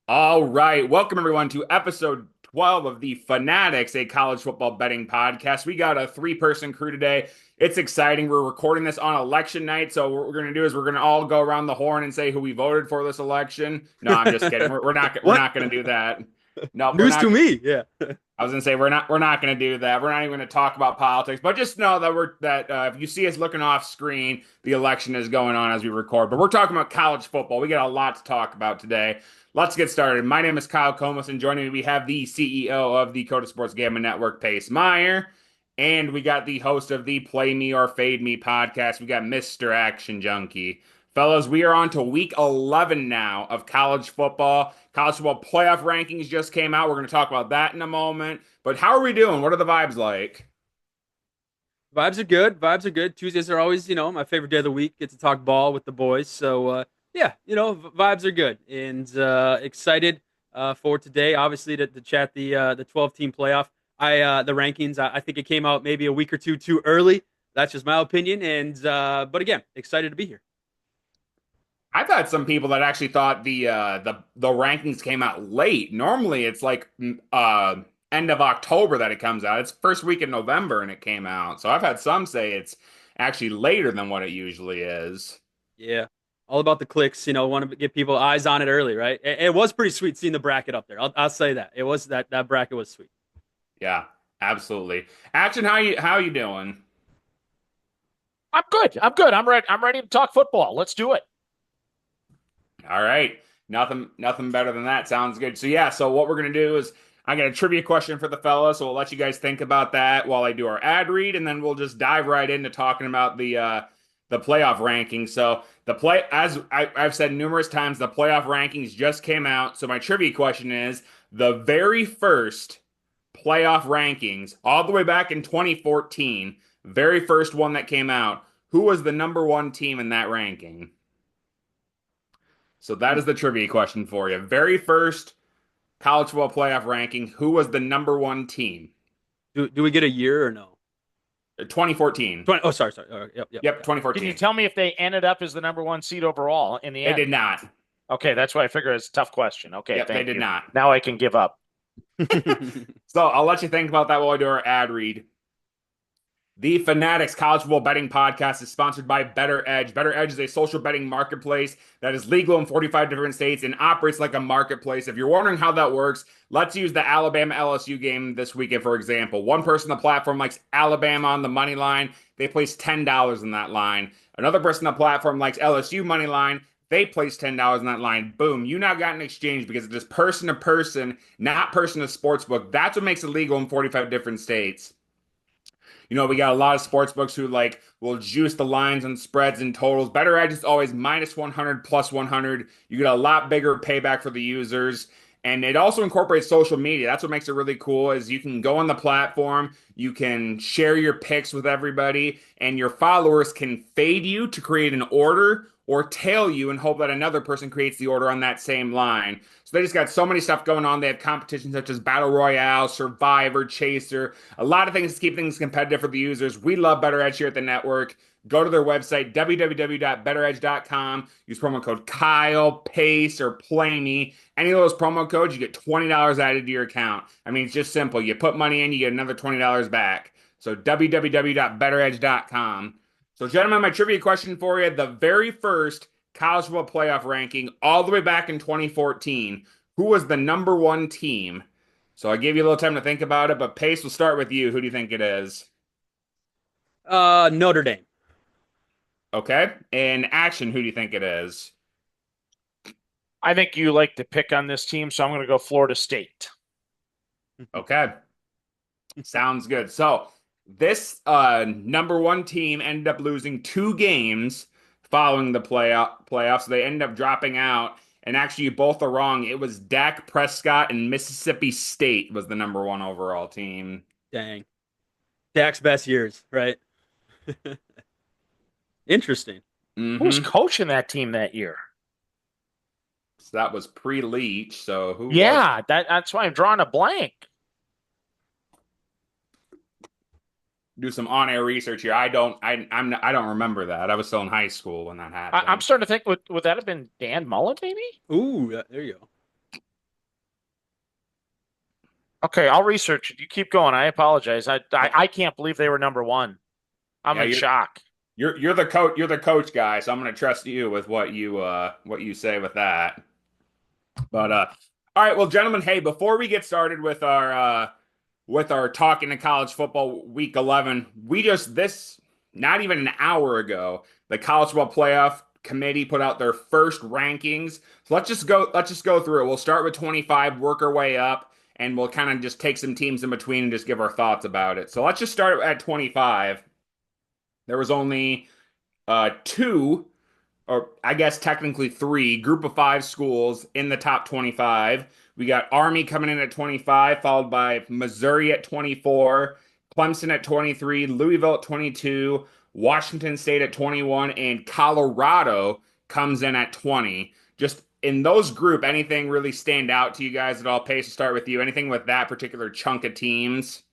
All right. Welcome, everyone, to episode 12 of the Fanatics, a college football betting podcast. We got a three-person crew today. It's exciting. We're recording this on election night. So, what we're going to do is we're going to all go around the horn and say who we voted for this election. No, I'm just kidding. We're What? not going to do that. Nope, we're News to not. me. Yeah. I was gonna say we're not gonna do that. We're not even gonna talk about politics, but just know that if you see us looking off screen, the election is going on as we record. But we're talking about college football. We got a lot to talk about today. Let's get started. My name is Kyle Comas, and joining me we have the CEO of the Coda Sports Gambling Network, Pace Meyer, and we got the host of the Play Me or Fade Me podcast. We got Mr. Action Junkie. Fellas, we are on to week 11 now of college football. College football playoff rankings just came out. We're going to talk about that in a moment. But how are we doing? What are the vibes like? Vibes are good. Vibes are good. Tuesdays are always, my favorite day of the week. Get to talk ball with the boys. So, yeah, vibes are good and excited for today. Obviously, to chat the 12 team playoff. The rankings. I think it came out maybe a week or two too early. That's just my opinion. And but again, excited to be here. I've had some people that actually thought the rankings came out late. Normally, it's like end of October that it comes out. It's first week in November and it came out. So I've had some say it's actually later than what it usually is. Yeah, all about the clicks. Want to get people eyes on it early, right? It was pretty sweet seeing the bracket up there. I'll say that it was that bracket was sweet. Yeah, absolutely. Action, how you doing? I'm good. I'm good. I'm ready. I'm ready to talk football. Let's do it. All right. Nothing better than that. Sounds good. So yeah, so what we're gonna do is I got a trivia question for the fellas, so we'll let you guys think about that while I do our ad read, and then we'll just dive right into talking about the playoff rankings. So I've said numerous times, the playoff rankings just came out. So my trivia question is the very first playoff rankings, all the way back in 2014, very first one that came out, who was the number one team in that ranking? So that is the trivia question for you. Very first college football playoff ranking. Who was the number one team? Do we get a year or no? 2014. 20. Oh, sorry. Yep. Yep, Can you 2014. tell me if they ended up as the number one seed overall in the They end? did not. Okay, that's why I figure it's a tough question. Okay, Yep, they thank did you. not. Now I can give up. So I'll let you think about that while I do our ad read. The Fanatics College Football Betting Podcast is sponsored by Better Edge. Better Edge is a social betting marketplace that is legal in 45 different states and operates like a marketplace. If you're wondering how that works, let's use the Alabama LSU game this weekend, for example. One person on the platform likes Alabama on the money line. They place $10 in that line. Another person on the platform likes LSU money line. They place $10 in that line. Boom. You now got an exchange because it's just person to person, not person to sportsbook. That's what makes it legal in 45 different states. We got a lot of sports books who will juice the lines and spreads and totals. Better Edge is always minus 100 plus 100. You get a lot bigger payback for the users. And it also incorporates social media. That's what makes it really cool is you can go on the platform, you can share your picks with everybody, and your followers can fade you to create an order or tail you and hope that another person creates the order on that same line. So they just got so many stuff going on. They have competitions such as Battle Royale, Survivor, Chaser, a lot of things to keep things competitive for the users. We love Better Edge here at the network. Go to their website, www.betteredge.com. Use promo code Kyle, Pace, or Play Me. Any of those promo codes, you get $20 added to your account. I mean, it's just simple. You put money in, you get another $20 back. So www.betteredge.com. So, gentlemen, my trivia question for you: the very first college football playoff ranking, all the way back in 2014, who was the number one team? So I gave you a little time to think about it, but Pace, will start with you. Who do you think it is? Notre Dame. Okay. And Action, who do you think it is? I think you like to pick on this team, so I'm going to go Florida State. Okay. Sounds good. So this number one team ended up losing two games following the playoffs. So they ended up dropping out. And actually, you both are wrong. It was Dak Prescott and Mississippi State was the number one overall team. Dang, Dak's best years, right? Interesting. Who was Mm-hmm. coaching that team that year? So that was pre-Leach. So who was? Yeah, that's why I'm drawing a blank. Do some on-air research here. I don't remember that. I was still in high school when that I'm happened. starting to think would that have been Dan Mullen maybe? Ooh, there you go. Okay, I'll research it. You keep going. I apologize. I can't believe they were number one. I'm Yeah, in shock. you're the coach. You're the coach guy, so I'm going to trust you with what you say with that. But all right, well, gentlemen, hey, before we get started with our talking to college football week 11, we just this not even an hour ago, the college football playoff committee put out their first rankings. So let's just go through it. We'll start with 25, work our way up, and we'll kind of just take some teams in between and just give our thoughts about it. So let's just start at 25. There was only two, or I guess technically three, group of five schools in the top 25. We got Army coming in at 25, followed by Missouri at 24, Clemson at 23, Louisville at 22, Washington State at 21, and Colorado comes in at 20. Just in those group, anything really stand out to you guys at all? Pace, to start with you. Anything with that particular chunk of teams?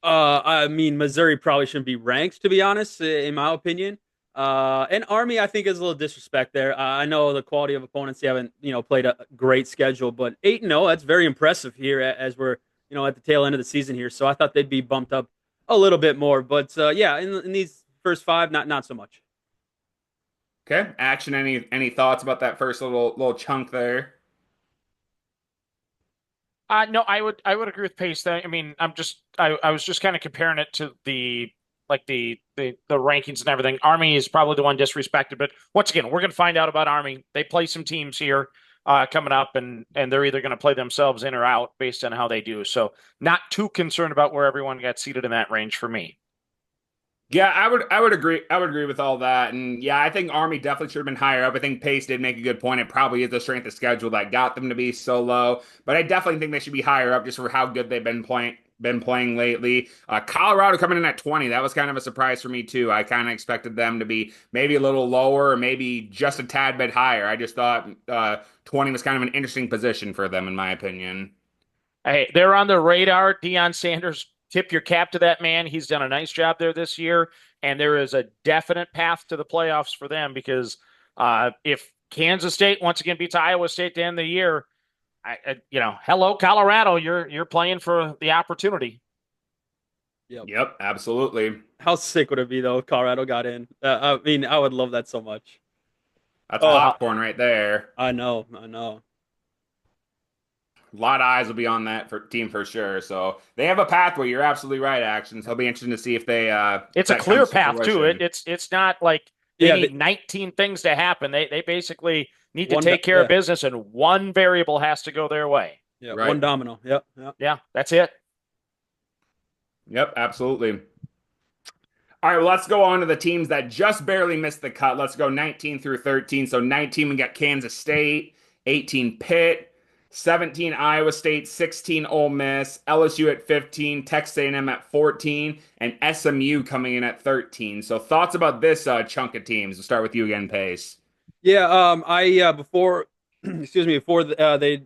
I mean, Missouri probably shouldn't be ranked, to be honest, in my opinion. And Army, I think, is a little disrespect there. I know the quality of opponents; they haven't, played a great schedule, but 8-0, that's very impressive here as we're, at the tail end of the season here. So I thought they'd be bumped up a little bit more, but yeah, in these first five, not so much. Okay, Action. Any thoughts about that first little chunk there? No, I would agree with Pace. That I mean, I was just kind of comparing it to the like the rankings and everything. Army is probably the one disrespected, but once again, we're going to find out about Army. They play some teams here coming up, and they're either going to play themselves in or out based on how they do. So, not too concerned about where everyone got seated in that range for me. Yeah, I would agree with all that. And yeah, I think Army definitely should have been higher up. I think Pace did make a good point. It probably is the strength of schedule that got them to be so low. But I definitely think they should be higher up just for how good they've been playing lately. Colorado coming in at 20. That was kind of a surprise for me too. I kind of expected them to be maybe a little lower or maybe just a tad bit higher. I just thought 20 was kind of an interesting position for them in my opinion. Hey, they're on the radar. Deion Sanders, tip your cap to that man. He's done a nice job there this year, and there is a definite path to the playoffs for them because if Kansas State once again beats Iowa State at the end of the year, hello Colorado, you're playing for the opportunity. Yep. Yep, absolutely. How sick would it be though if Colorado got in? I mean, I would love that so much. That's Oh, popcorn right there. I know. A lot of eyes will be on that team for sure. So they have a pathway. You're absolutely right, Actions. It'll be interesting to see if It's a that clear comes to path too. fruition. It's not like they Yeah, need 19 things to happen. They basically need to one, take care of yeah, business, and one variable has to go their way. yeah, one Right. domino. Yep, yep. Yeah, that's it. Yep, absolutely. All right, well, let's go on to the teams that just barely missed the cut. Let's go 19 through 13. So 19, we got Kansas State, 18, Pitt, 17, Iowa State, 16, Ole Miss, LSU at 15, Texas A&M at 14, and SMU coming in at 13. So thoughts about this chunk of teams? We'll start with you again, Pace. Yeah, I before, excuse me, before they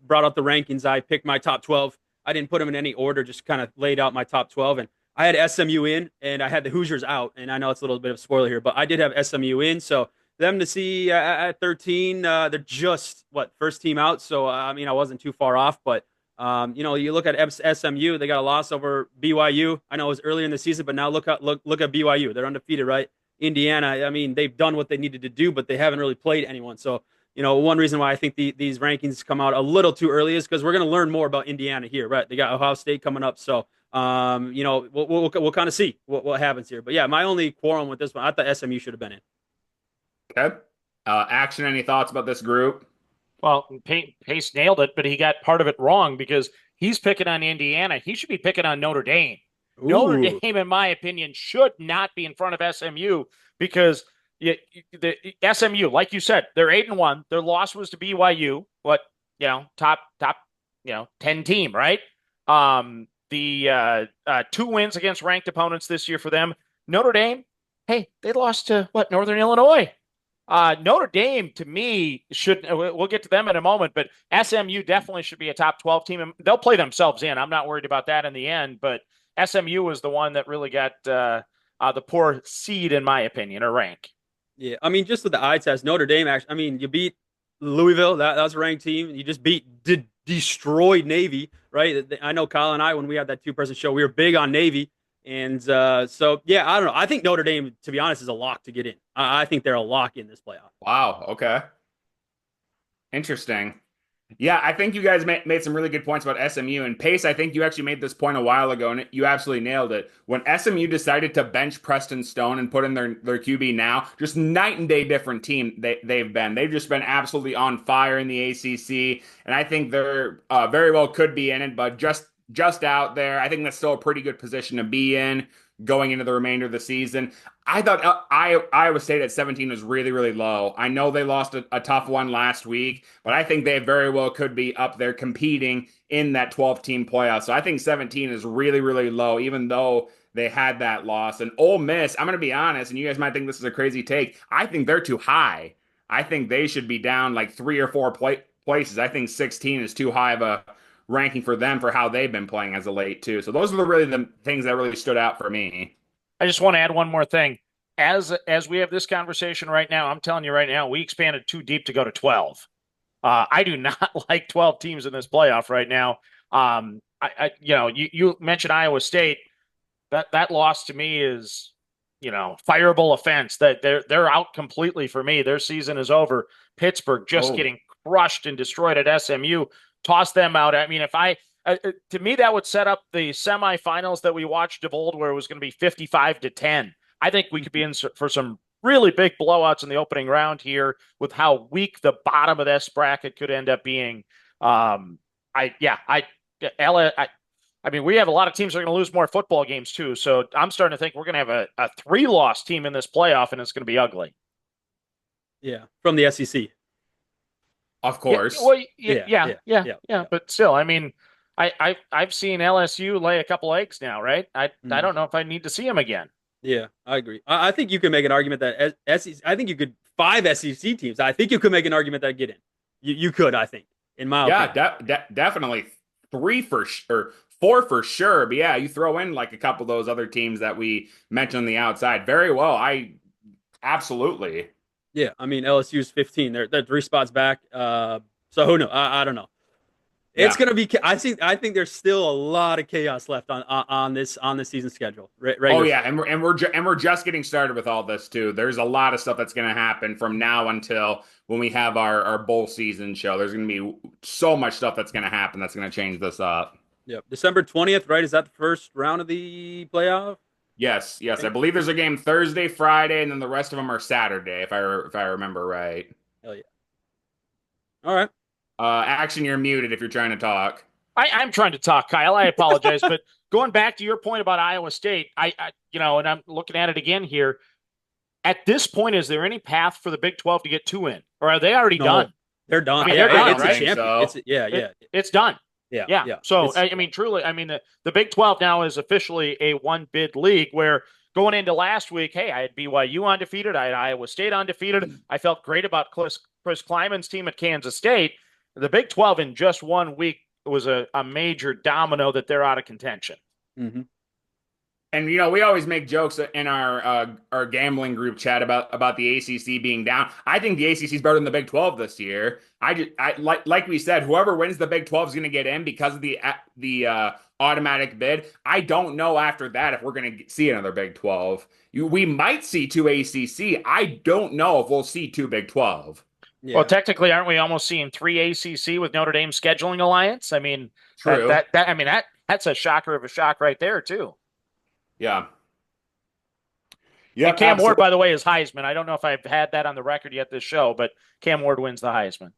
brought out the rankings, I picked my top 12. I didn't put them in any order, just kind of laid out my top 12, and I had SMU in, and I had the Hoosiers out. And I know it's a little bit of a spoiler here, but I did have SMU in, so them to see at 13, they're just what first team out. So I mean, I wasn't too far off, but you look at SMU, they got a loss over BYU. I know it was earlier in the season, but now look at BYU. They're undefeated, right? Indiana, I mean, they've done what they needed to do, but they haven't really played anyone. So, one reason why I think these rankings come out a little too early is because we're going to learn more about Indiana here, right? They got Ohio State coming up, so we'll kind of see what happens here. But yeah, my only quarrel with this one, I thought SMU should have been in. Okay. Action, any thoughts about this group? Well, Pace nailed it, but he got part of it wrong because he's picking on Indiana. He should be picking on Notre Dame. Notre Ooh, Dame, in my opinion, should not be in front of SMU because the SMU, like you said, they're 8-1. Their loss was to BYU, what top 10 team, right? The two wins against ranked opponents this year for them. Notre Dame, hey, they lost to what Northern Illinois. Notre Dame, to me, should we'll get to them in a moment, but SMU definitely should be a top 12 team. They'll play themselves in. I'm not worried about that in the end, but SMU was the one that really got the poor seed, in my opinion, or rank. yeah. I mean, just with the eye test, Notre Dame actually. I mean, you beat Louisville. That was a ranked team. You just beat destroyed Navy, right? I know Kyle and I, when we had that two-person show, we were big on Navy. And so, yeah, I don't know. I think Notre Dame, to be honest, is a lock to get in. I think they're a lock in this playoff. Wow. Okay. Interesting. Yeah, I think you guys made some really good points about SMU and Pace. I think you actually made this point a while ago, and you absolutely nailed it. When SMU decided to bench Preston Stone and put in their QB now, just night and day different team they've been. They've just been absolutely on fire in the ACC, and I think they're very well could be in it, but just out there. I think that's still a pretty good position to be in going into the remainder of the season. I thought Iowa State at 17 was really, really low. I know they lost a tough one last week, but I think they very well could be up there competing in that 12-team playoff. So I think 17 is really, really low, even though they had that loss. And Ole Miss, I'm going to be honest, and you guys might think this is a crazy take. I think they're too high. I think they should be down like 3 or 4 places. I think 16 is too high of a ranking for them for how they've been playing as of late, too. So those are really the things that really stood out for me. I just want to add one more thing. As we have this conversation right now, I'm telling you right now, we expanded too deep to go to 12. I do not like 12 teams in this playoff right now. You mentioned Iowa State. That loss to me is, fireable offense. That they're out completely for me. Their season is over. Pittsburgh just getting crushed and destroyed at SMU. Toss them out. I mean, to me, that would set up the semifinals that we watched of old, where it was going to be 55-10. I think we could be in for some really big blowouts in the opening round here with how weak the bottom of this bracket could end up being. I mean, we have a lot of teams that are going to lose more football games too. So I'm starting to think we're going to have a 3-loss team in this playoff, and it's going to be ugly. Yeah, from the SEC. Of course. Yeah. But still, I mean, I've seen LSU lay a couple eggs now, right? I don't know if I need to see them again. Yeah, I agree. I think you could make an argument that SEC. I think you could 5 SEC teams. I think you could make an argument that get in. You could, I think, in my opinion. Definitely 3 for sure, 4 for sure. But yeah, you throw in like a couple of those other teams that we mentioned on the outside. Very well. Absolutely. Yeah, I mean LSU's 15. They're 3 spots back. So who knows? I don't know. It's gonna be. I think there's still a lot of chaos left on this season schedule. Oh yeah, and we're just getting started with all this too. There's a lot of stuff that's gonna happen from now until when we have our bowl season show. There's gonna be so much stuff that's gonna happen that's gonna change this up. Yep, December 20th, right? Is that the first round of the playoff? Yes. I believe there's a game Thursday, Friday, and then the rest of them are Saturday, if I remember right. Hell yeah! All right. Action, you're muted if you're trying to talk. I'm trying to talk, Kyle. I apologize, but going back to your point about Iowa State, and I'm looking at it again here. At this point, is there any path for the Big 12 to get 2 in, or are they already done? They're done. I mean, they're done, it's right? a champion. It's done. Yeah. So I mean, truly, I mean, the Big 12 now is officially a 1-bid league. Where going into last week, hey, I had BYU undefeated, I had Iowa State undefeated. I felt great about Chris Kleiman's team at Kansas State. The Big 12 in just 1 week was a major domino that they're out of contention. Mm-hmm. And we always make jokes in our gambling group chat about the ACC being down. I think the ACC is better than the Big 12 this year. Like we said, whoever wins the Big 12 is going to get in because of the automatic bid. I don't know after that if we're going to see another Big 12. We might see 2 ACC. I don't know if we'll see 2 Big 12. Yeah. Well, technically, aren't we almost seeing 3 ACC with Notre Dame scheduling alliance? I mean, true. That's a shocker of a shock right there too. Yeah. Yeah. And Cam Ward, by the way, is Heisman. I don't know if I've had that on the record yet this show, but Cam Ward wins the Heisman.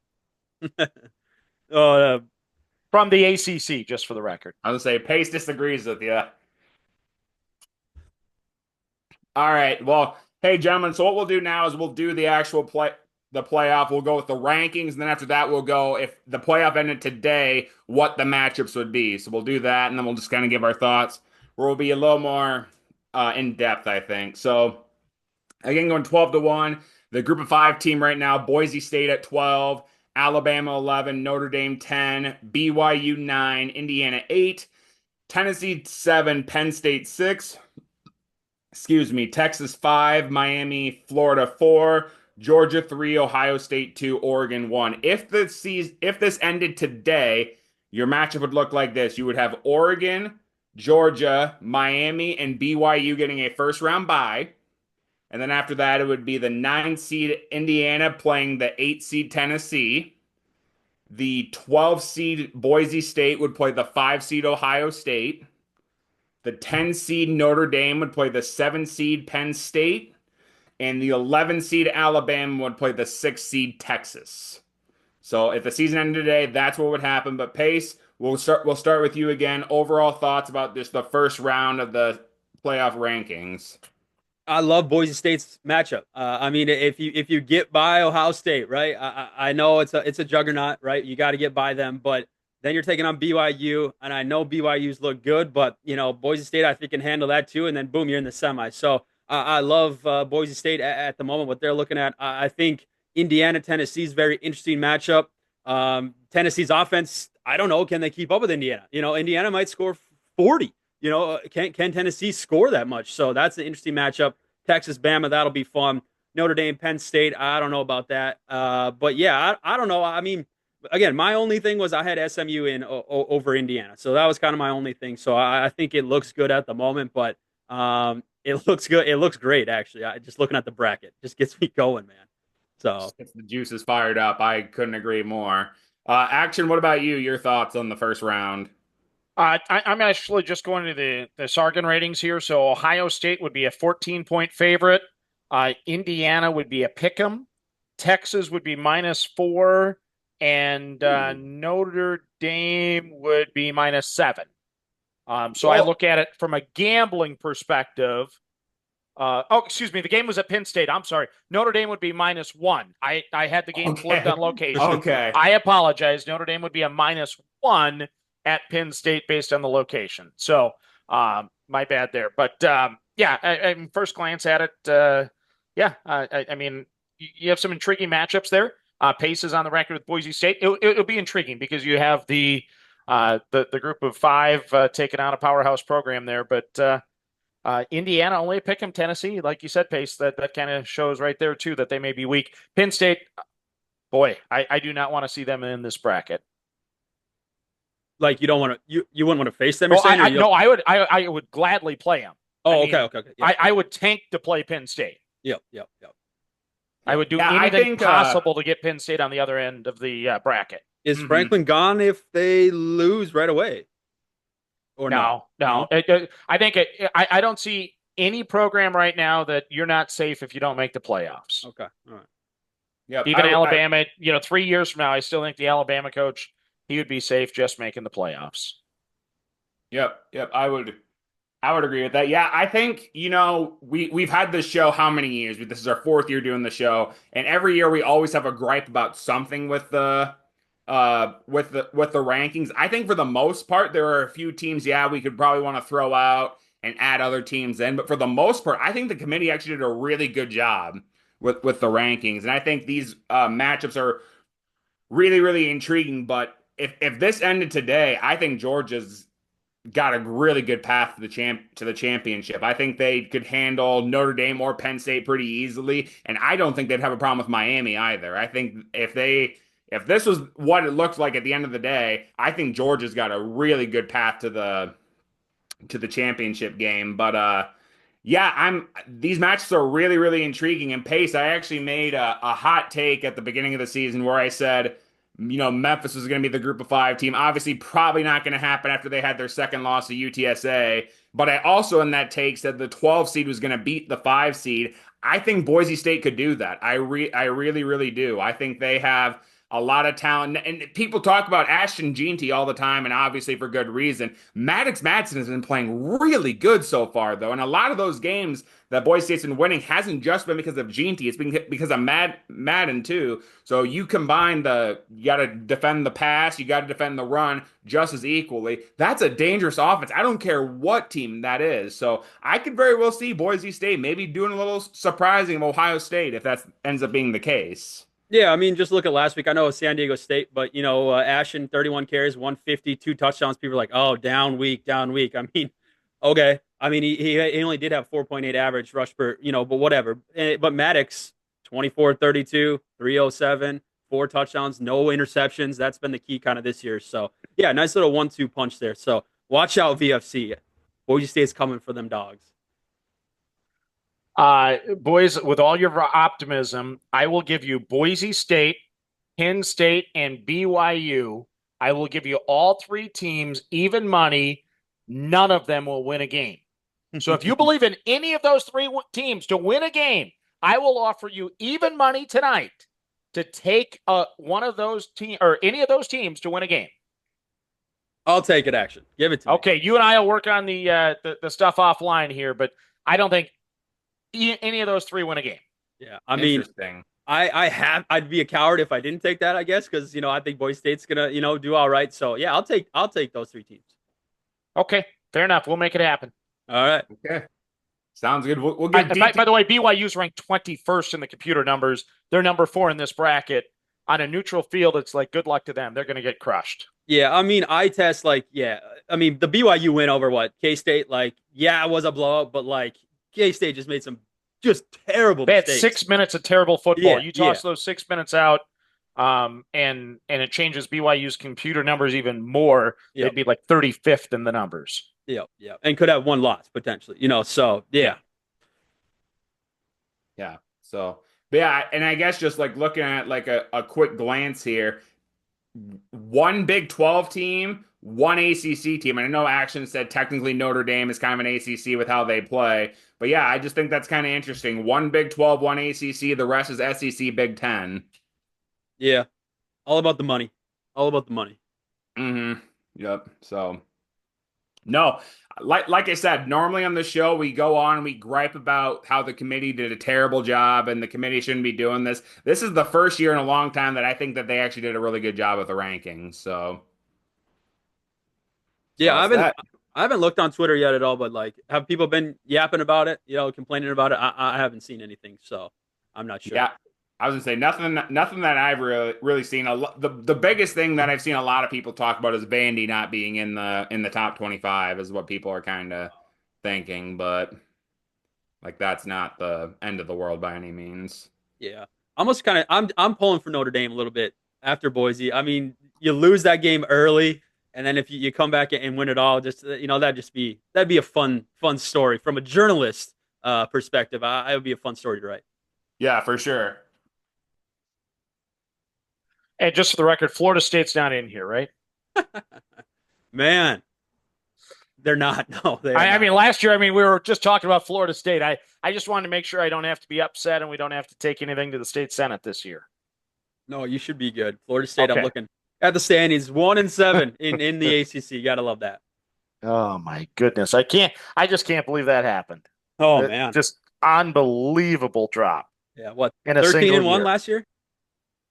From the ACC, just for the record. I was going to say, Pace disagrees with you. All right. Well, hey, gentlemen, so what we'll do now is we'll do the actual playoff. We'll go with the rankings, and then after that, we'll go, if the playoff ended today, what the matchups would be. So we'll do that, and then we'll just kind of give our thoughts. We'll be a little more in depth, I think. So, again, going 12-1. The group of 5 team right now, Boise State at 12, Alabama 11, Notre Dame 10, BYU 9, Indiana 8, Tennessee 7, Penn State 6, Texas 5, Miami, Florida 4, Georgia 3, Ohio State 2, Oregon 1. If this ended today, your matchup would look like this. You would have Oregon, Georgia, Miami, and BYU getting a first round bye. And then after that, it would be the 9 seed Indiana playing the 8 seed Tennessee. The 12 seed Boise State would play the 5 seed Ohio State. The 10 seed Notre Dame would play the 7 seed Penn State. And the 11 seed Alabama would play the 6 seed Texas. So if the season ended today, that's what would happen. But Pace, we'll start with you again. Overall thoughts about just the first round of the playoff rankings. I love Boise State's matchup. I mean, if you get by Ohio State, right? I know it's a juggernaut, right? You got to get by them, but then you're taking on BYU, and I know BYU's look good, but Boise State I think can handle that too. And then boom, you're in the semi. So I love Boise State at the moment. What they're looking at, I think Indiana Tennessee's very interesting matchup. Tennessee's offense, I don't know, can they keep up with Indiana? Indiana might score 40. Can Tennessee score that much? So that's an interesting matchup. Texas, Bama, that'll be fun. Notre Dame, Penn State, I don't know about that. But yeah, I don't know. I mean, again, my only thing was I had SMU in over Indiana, so that was kind of my only thing. So I think it looks good at the moment, but it looks good. It looks great actually. Just looking at the bracket just gets me going, man. So If the juice is fired up, I couldn't agree more. Action, what about you? Your thoughts on the first round? I'm actually just going to the Sargon ratings here. So Ohio State would be a 14-point favorite. Indiana would be a pick 'em. Texas would be -4, and Notre Dame would be -7. So I look at it from a gambling perspective. Excuse me. The game was at Penn State. I'm sorry. Notre Dame would be -1. I had the game flipped on location. Okay. I apologize. Notre Dame would be a -1 at Penn State based on the location. So my bad there. But yeah, I first glance at it, yeah, I mean, you have some intriguing matchups there. Pace is on the record with Boise State. It'll be intriguing because you have the group of five taking on a powerhouse program there. But Indiana only pick 'em. Tennessee, like you said, Pace, that kind of shows right there too that they may be weak. Penn State, boy, I do not want to see them in this bracket. like you don't want to you wouldn't want to face them. You're saying, no, I would gladly play them. Oh, okay. Yeah. I would tank to play Penn State. Yep. I would do anything possible to get Penn State on the other end of the bracket. Is Franklin gone if they lose right away? Or no? I think I don't see any program right now that you're not safe if you don't make the playoffs. Okay. All right. Yep. Even Alabama, 3 years from now, I still think the Alabama coach, he would be safe just making the playoffs. Yep. I would agree with that. Yeah, I think, we've had this show how many years? This is our fourth year doing the show, and every year we always have a gripe about something with the rankings. I think for the most part there are a few teams, we could probably want to throw out and add other teams in, but for the most part, I think the committee actually did a really good job with the rankings, and I think these matchups are really, really intriguing. But if this ended today, I think Georgia's got a really good path to the championship. I think they could handle Notre Dame or Penn State pretty easily, and I don't think they'd have a problem with Miami either. I think if this was what it looked like at the end of the day, I think Georgia's got a really good path to the championship game. But these matches are really, really intriguing. And Pace, I actually made a hot take at the beginning of the season where I said, Memphis was going to be the group of five team. Obviously, probably not going to happen after they had their second loss to UTSA. But I also, in that take, said the 12 seed was going to beat the 5 seed. I think Boise State could do that. I really, really do. I think they have a lot of talent. And people talk about Ashton Jeanty all the time, and obviously for good reason. Maddox Madsen has been playing really good so far, though. And a lot of those games that Boise State's been winning hasn't just been because of Jeanty. It's been because of Madden, too. So you combine you got to defend the pass, you got to defend the run just as equally. That's a dangerous offense. I don't care what team that is. So I could very well see Boise State maybe doing a little surprising of Ohio State if that ends up being the case. Yeah, I mean, just look at last week. I know it was San Diego State, but Ashton, 31 carries, 150, 2 touchdowns. People are like, "Oh, down week." I mean, okay. I mean, he only did have 4.8 average rush per, but whatever. But Maddox, 24-32, 307, 4 touchdowns, no interceptions. That's been the key kind of this year. So, yeah, nice little 1-2 punch there. So, watch out, VFC. Boise State's coming for them dogs. Boys, with all your optimism, I will give you Boise State, Penn State, and BYU. I will give you all three teams even money. None of them will win a game. So if you believe in any of those three teams to win a game, I will offer you even money tonight to take one of those teams or any of those teams to win a game. I'll take it, action. Give it to me. Okay, you and I will work on the stuff offline here, but I don't think any of those three win a game. Yeah, I mean, I'd be a coward if I didn't take that, I guess, because I think Boise State's gonna do all right. So yeah, I'll take those three teams. Okay, fair enough. We'll make it happen. All right. Okay. Sounds good. We'll get by the way, BYU's ranked 21st in the computer numbers. They're number 4 in this bracket. On a neutral field, it's like good luck to them. They're going to get crushed. Yeah, I mean, I test I mean, the BYU win over what? K-State, it was a blowout, but K-State just made some just terrible mistakes. They had 6 minutes of terrible football. You toss those 6 minutes out, and it changes BYU's computer numbers even more. They'd be 35th in the numbers. Yeah, and could have one loss potentially. So yeah. Yeah. So, but yeah, and I guess just looking at a quick glance here, one Big 12 team, one ACC team. And I know Action said technically Notre Dame is kind of an ACC with how they play. But yeah, I just think that's kind of interesting. One Big 12, one ACC, the rest is SEC Big 10. Yeah. All about the money. All about the money. Mm-hmm. Yep. So, no, like I said, normally on the show, we go on and we gripe about how the committee did a terrible job and the committee shouldn't be doing this. This is the first year in a long time that I think that they actually did a really good job with the rankings. So, yeah, I haven't looked on Twitter yet at all, but have people been yapping about it, complaining about it? I haven't seen anything, so I'm not sure. Yeah. I was gonna say nothing that I've really seen. The biggest thing that I've seen a lot of people talk about is Vandy not being in the top 25 is what people are kind of thinking, but that's not the end of the world by any means. Yeah, I'm pulling for Notre Dame a little bit after Boise. I mean, you lose that game early, and then if you come back and win it all, just that'd be a fun story from a journalist perspective. It would be a fun story to write. Yeah, for sure. And just for the record, Florida State's not in here, right? Man, they're not. No, I mean, last year, we were just talking about Florida State. I just wanted to make sure I don't have to be upset and we don't have to take anything to the state senate this year. No, you should be good. Florida State, okay. I'm looking at the standings, 1-7 in the ACC. You got to love that. Oh my goodness, I just can't believe that happened. Oh man, just unbelievable drop. Yeah, what? 13-1 last year.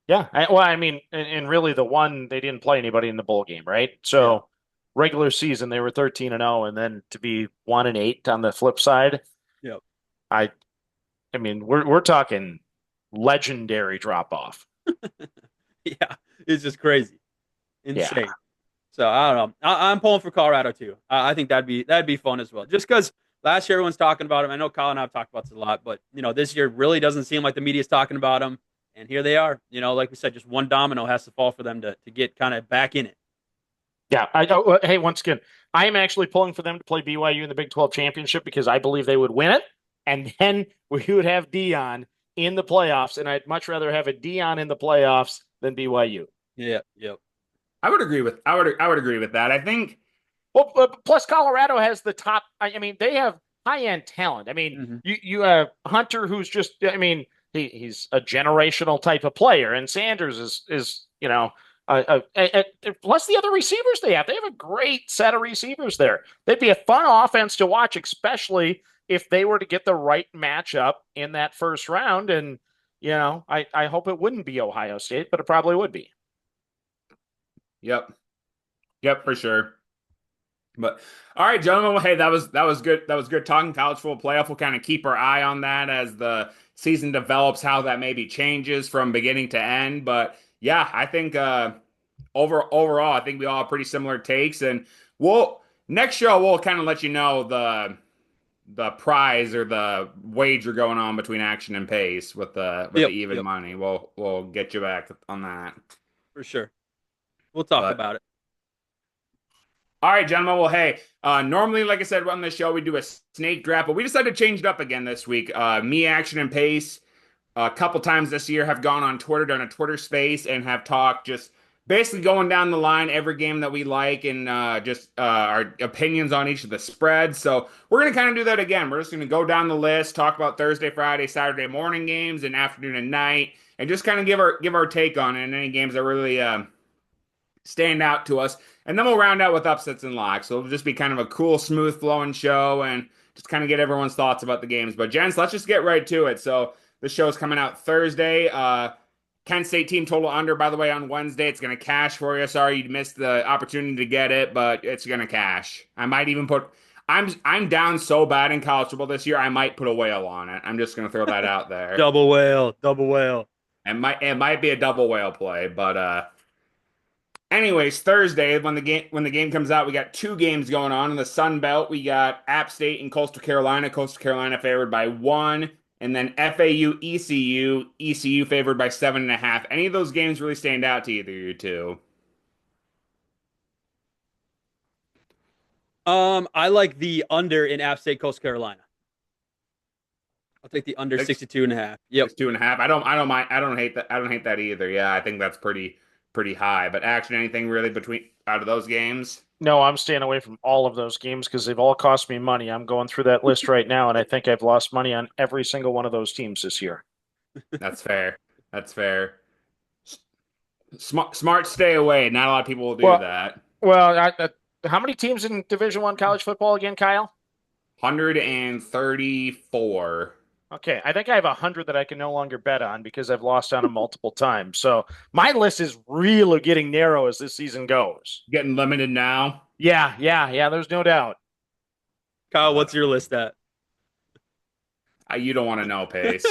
Yeah, and really the one they didn't play anybody in the bowl game, right? So regular season they were 13-0, and then to be 1-8 on the flip side. Yep. I mean we're talking legendary drop off. Yeah, it's just crazy, insane. Yeah. So I don't know. I'm pulling for Colorado too. I think that'd be fun as well. Just because last year everyone's talking about him. I know Colin and I've talked about this a lot, but this year really doesn't seem like the media's talking about him. And here they are. Like we said, just one domino has to fall for them to get kind of back in it. Yeah. Hey, once again, I am actually pulling for them to play BYU in the Big 12 championship because I believe they would win it. And then we would have Deion in the playoffs. And I'd much rather have a Deion in the playoffs than BYU. Yeah. Yep. I would agree with that. I think. Well, plus Colorado has the top. They have high-end talent. You have Hunter, who's just. He's a generational type of player, and Sanders is plus the other receivers they have. They have a great set of receivers there. They'd be a fun offense to watch, especially if they were to get the right matchup in that first round. And, I hope it wouldn't be Ohio State, but it probably would be. Yep, for sure. But all right, gentlemen. Well, hey, that was good. That was good talking college football playoff. We'll kind of keep our eye on that as the season develops, how that maybe changes from beginning to end. But yeah, I think overall, I think we all have pretty similar takes. And next show we'll kind of let you know the prize or the wager going on between action and pace with the Yep, even yep, money. We'll get you back on that. for sure. We'll talk But about it. all right, gentlemen. Well, hey, normally, like I said, on the show we do a snake draft, but we decided to change it up again this week. Me, action, and pace a couple times this year have gone on Twitter, done a Twitter space, and have talked just basically going down the line every game that we like and just our opinions on each of the spreads. So we're going to kind of do that again. We're just going to go down the list, talk about Thursday, Friday, Saturday morning games, and afternoon and night, and just kind of give our take on it and any games that really stand out to us. And then we'll round out with upsets and locks. So it'll just be kind of a cool, smooth flowing show and just kind of get everyone's thoughts about the games. But gents, let's just get right to it. So the show's coming out Thursday. Kent State team total under, by the way, on Wednesday. It's going to cash for you. Sorry you missed the opportunity to get it, but it's going to cash. I might even put. I'm down so bad in college football this year. I might put a whale on it. I'm just going to throw that out there. Double whale, double whale. It might be a double whale play, but anyways, Thursday when the game comes out, we got two games going on in the Sun Belt. We got App State and Coastal Carolina. Coastal Carolina favored by 1, and then FAU ECU. ECU favored by 7.5. Any of those games really stand out to either of you two? I like the under in App State, Coastal Carolina. I'll take the under Six, 62 and a half. Yep. 2.5. I don't mind. I don't hate that. I don't hate that either. Yeah, I think that's pretty high. But action, anything really between out of those games? No, I'm staying away from all of those games because they've all cost me money. I'm going through that list right now, and I think I've lost money on every single one of those teams this year. That's fair. That's fair. Smart, stay away. Not a lot of people will do Well, that. well, how many teams in Division One college football again, Kyle? 134. Okay, I think I have 100 that I can no longer bet on because I've lost on them multiple times. So my list is really getting narrow as this season goes. Getting limited now. Yeah. There's no doubt. Kyle, Uh, what's your list at? you don't want to know, Pace.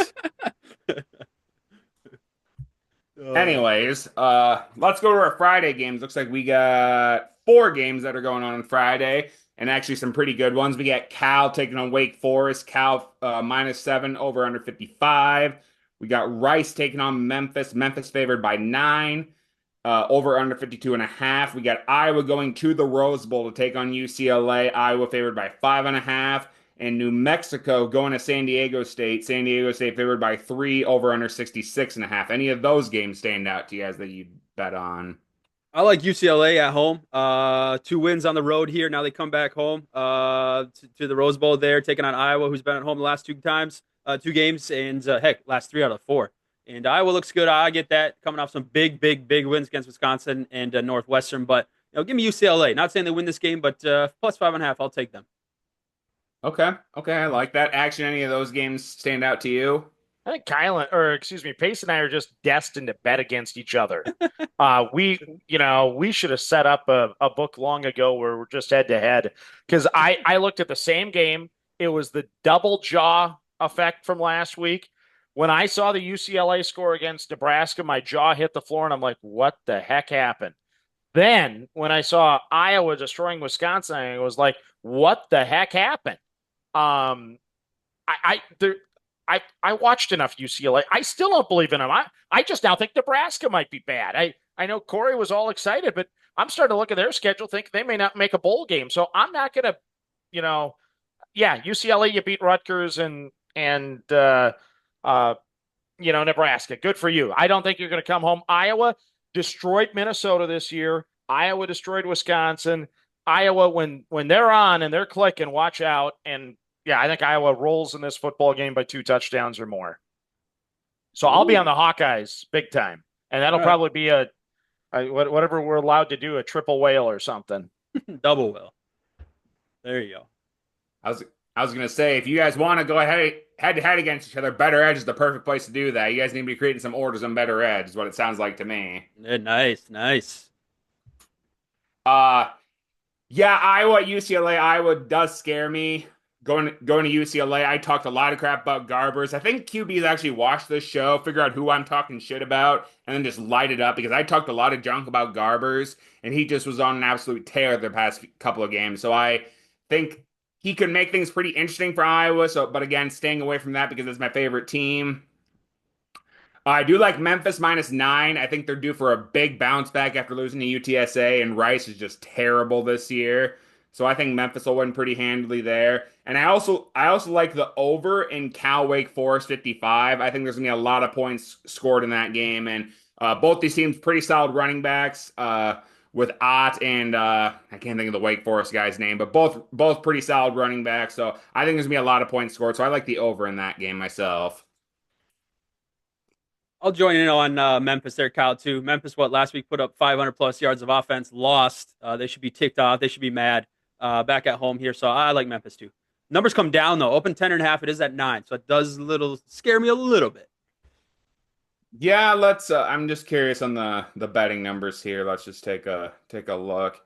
Uh, Anyways, let's go to our Friday games. Looks like we got four games that are going on Friday, and actually some pretty good ones. We got Cal taking on Wake Forest. Cal -7 over under 55. We got Rice taking on Memphis. Memphis favored by 9. Over under 52.5. We got Iowa going to the Rose Bowl to take on UCLA. Iowa favored by 5.5. And New Mexico going to San Diego State. San Diego State favored by 3, over under 66.5. Any of those games stand out to you guys that you bet on? I like UCLA at home. 2 wins on the road here. Now they come back home to the Rose Bowl there, taking on Iowa, who's been at home the last 2 times, 2 games, and heck, last 3 out of 4. And Iowa looks good. I get that coming off some big wins against Wisconsin and Northwestern. But give me UCLA. Not saying they win this game, but plus 5.5, I'll take them. Okay, I like that. Action, any of those games stand out to you? I think Pace and I are just destined to bet against each other. We should have set up a book long ago where we're just head to head because I looked at the same game. It was the double jaw effect from last week. When I saw the UCLA score against Nebraska, my jaw hit the floor and I'm like, what the heck happened? Then when I saw Iowa destroying Wisconsin, I was like, what the heck happened? Um, I watched enough UCLA. I still don't believe in them. I just now think Nebraska might be bad. I know Corey was all excited, but I'm starting to look at their schedule, think they may not make a bowl game. So I'm not going to, UCLA, you beat Rutgers and Nebraska. Good for you. I don't think you're going to come home. Iowa destroyed Minnesota this year. Iowa destroyed Wisconsin. Iowa, when they're on and they're clicking, watch out. And yeah, I think Iowa rolls in this football game by 2 touchdowns or more. So I'll be on the Hawkeyes big time. And that'll probably be whatever we're allowed to do, a triple whale or something. Double will. There you go. I was gonna say, if you guys want to go head to head against each other, Better Edge is the perfect place to do that. You guys need to be creating some orders on Better Edge, is what it sounds like to me. Yeah, nice. Yeah, Iowa, UCLA. Iowa does scare me. Going to UCLA, I talked a lot of crap about Garbers. I think QBs actually watch this show, figure out who I'm talking shit about, and then just light it up because I talked a lot of junk about Garbers, and he just was on an absolute tear the past couple of games. So I think he could make things pretty interesting for Iowa. So, but again, staying away from that because it's my favorite team. I do like Memphis -9. I think they're due for a big bounce back after losing to UTSA, and Rice is just terrible this year. So I think Memphis will win pretty handily there. And I also like the over in Cal Wake Forest 55. I think there's gonna be a lot of points scored in that game, and both these teams pretty solid running backs. With Ott and I can't think of the Wake Forest guy's name, but both pretty solid running backs. So I think there's gonna be a lot of points scored. So I like the over in that game myself. I'll join in on Memphis there, Kyle, too. Memphis, what, last week put up 500 plus yards of offense, lost. They should be ticked off. They should be mad back at home here. So I like Memphis, too. Numbers come down, though. Open 10.5. It is at 9. So it does scare me a little bit. Yeah, let's I'm just curious on the betting numbers here. Let's just take a look.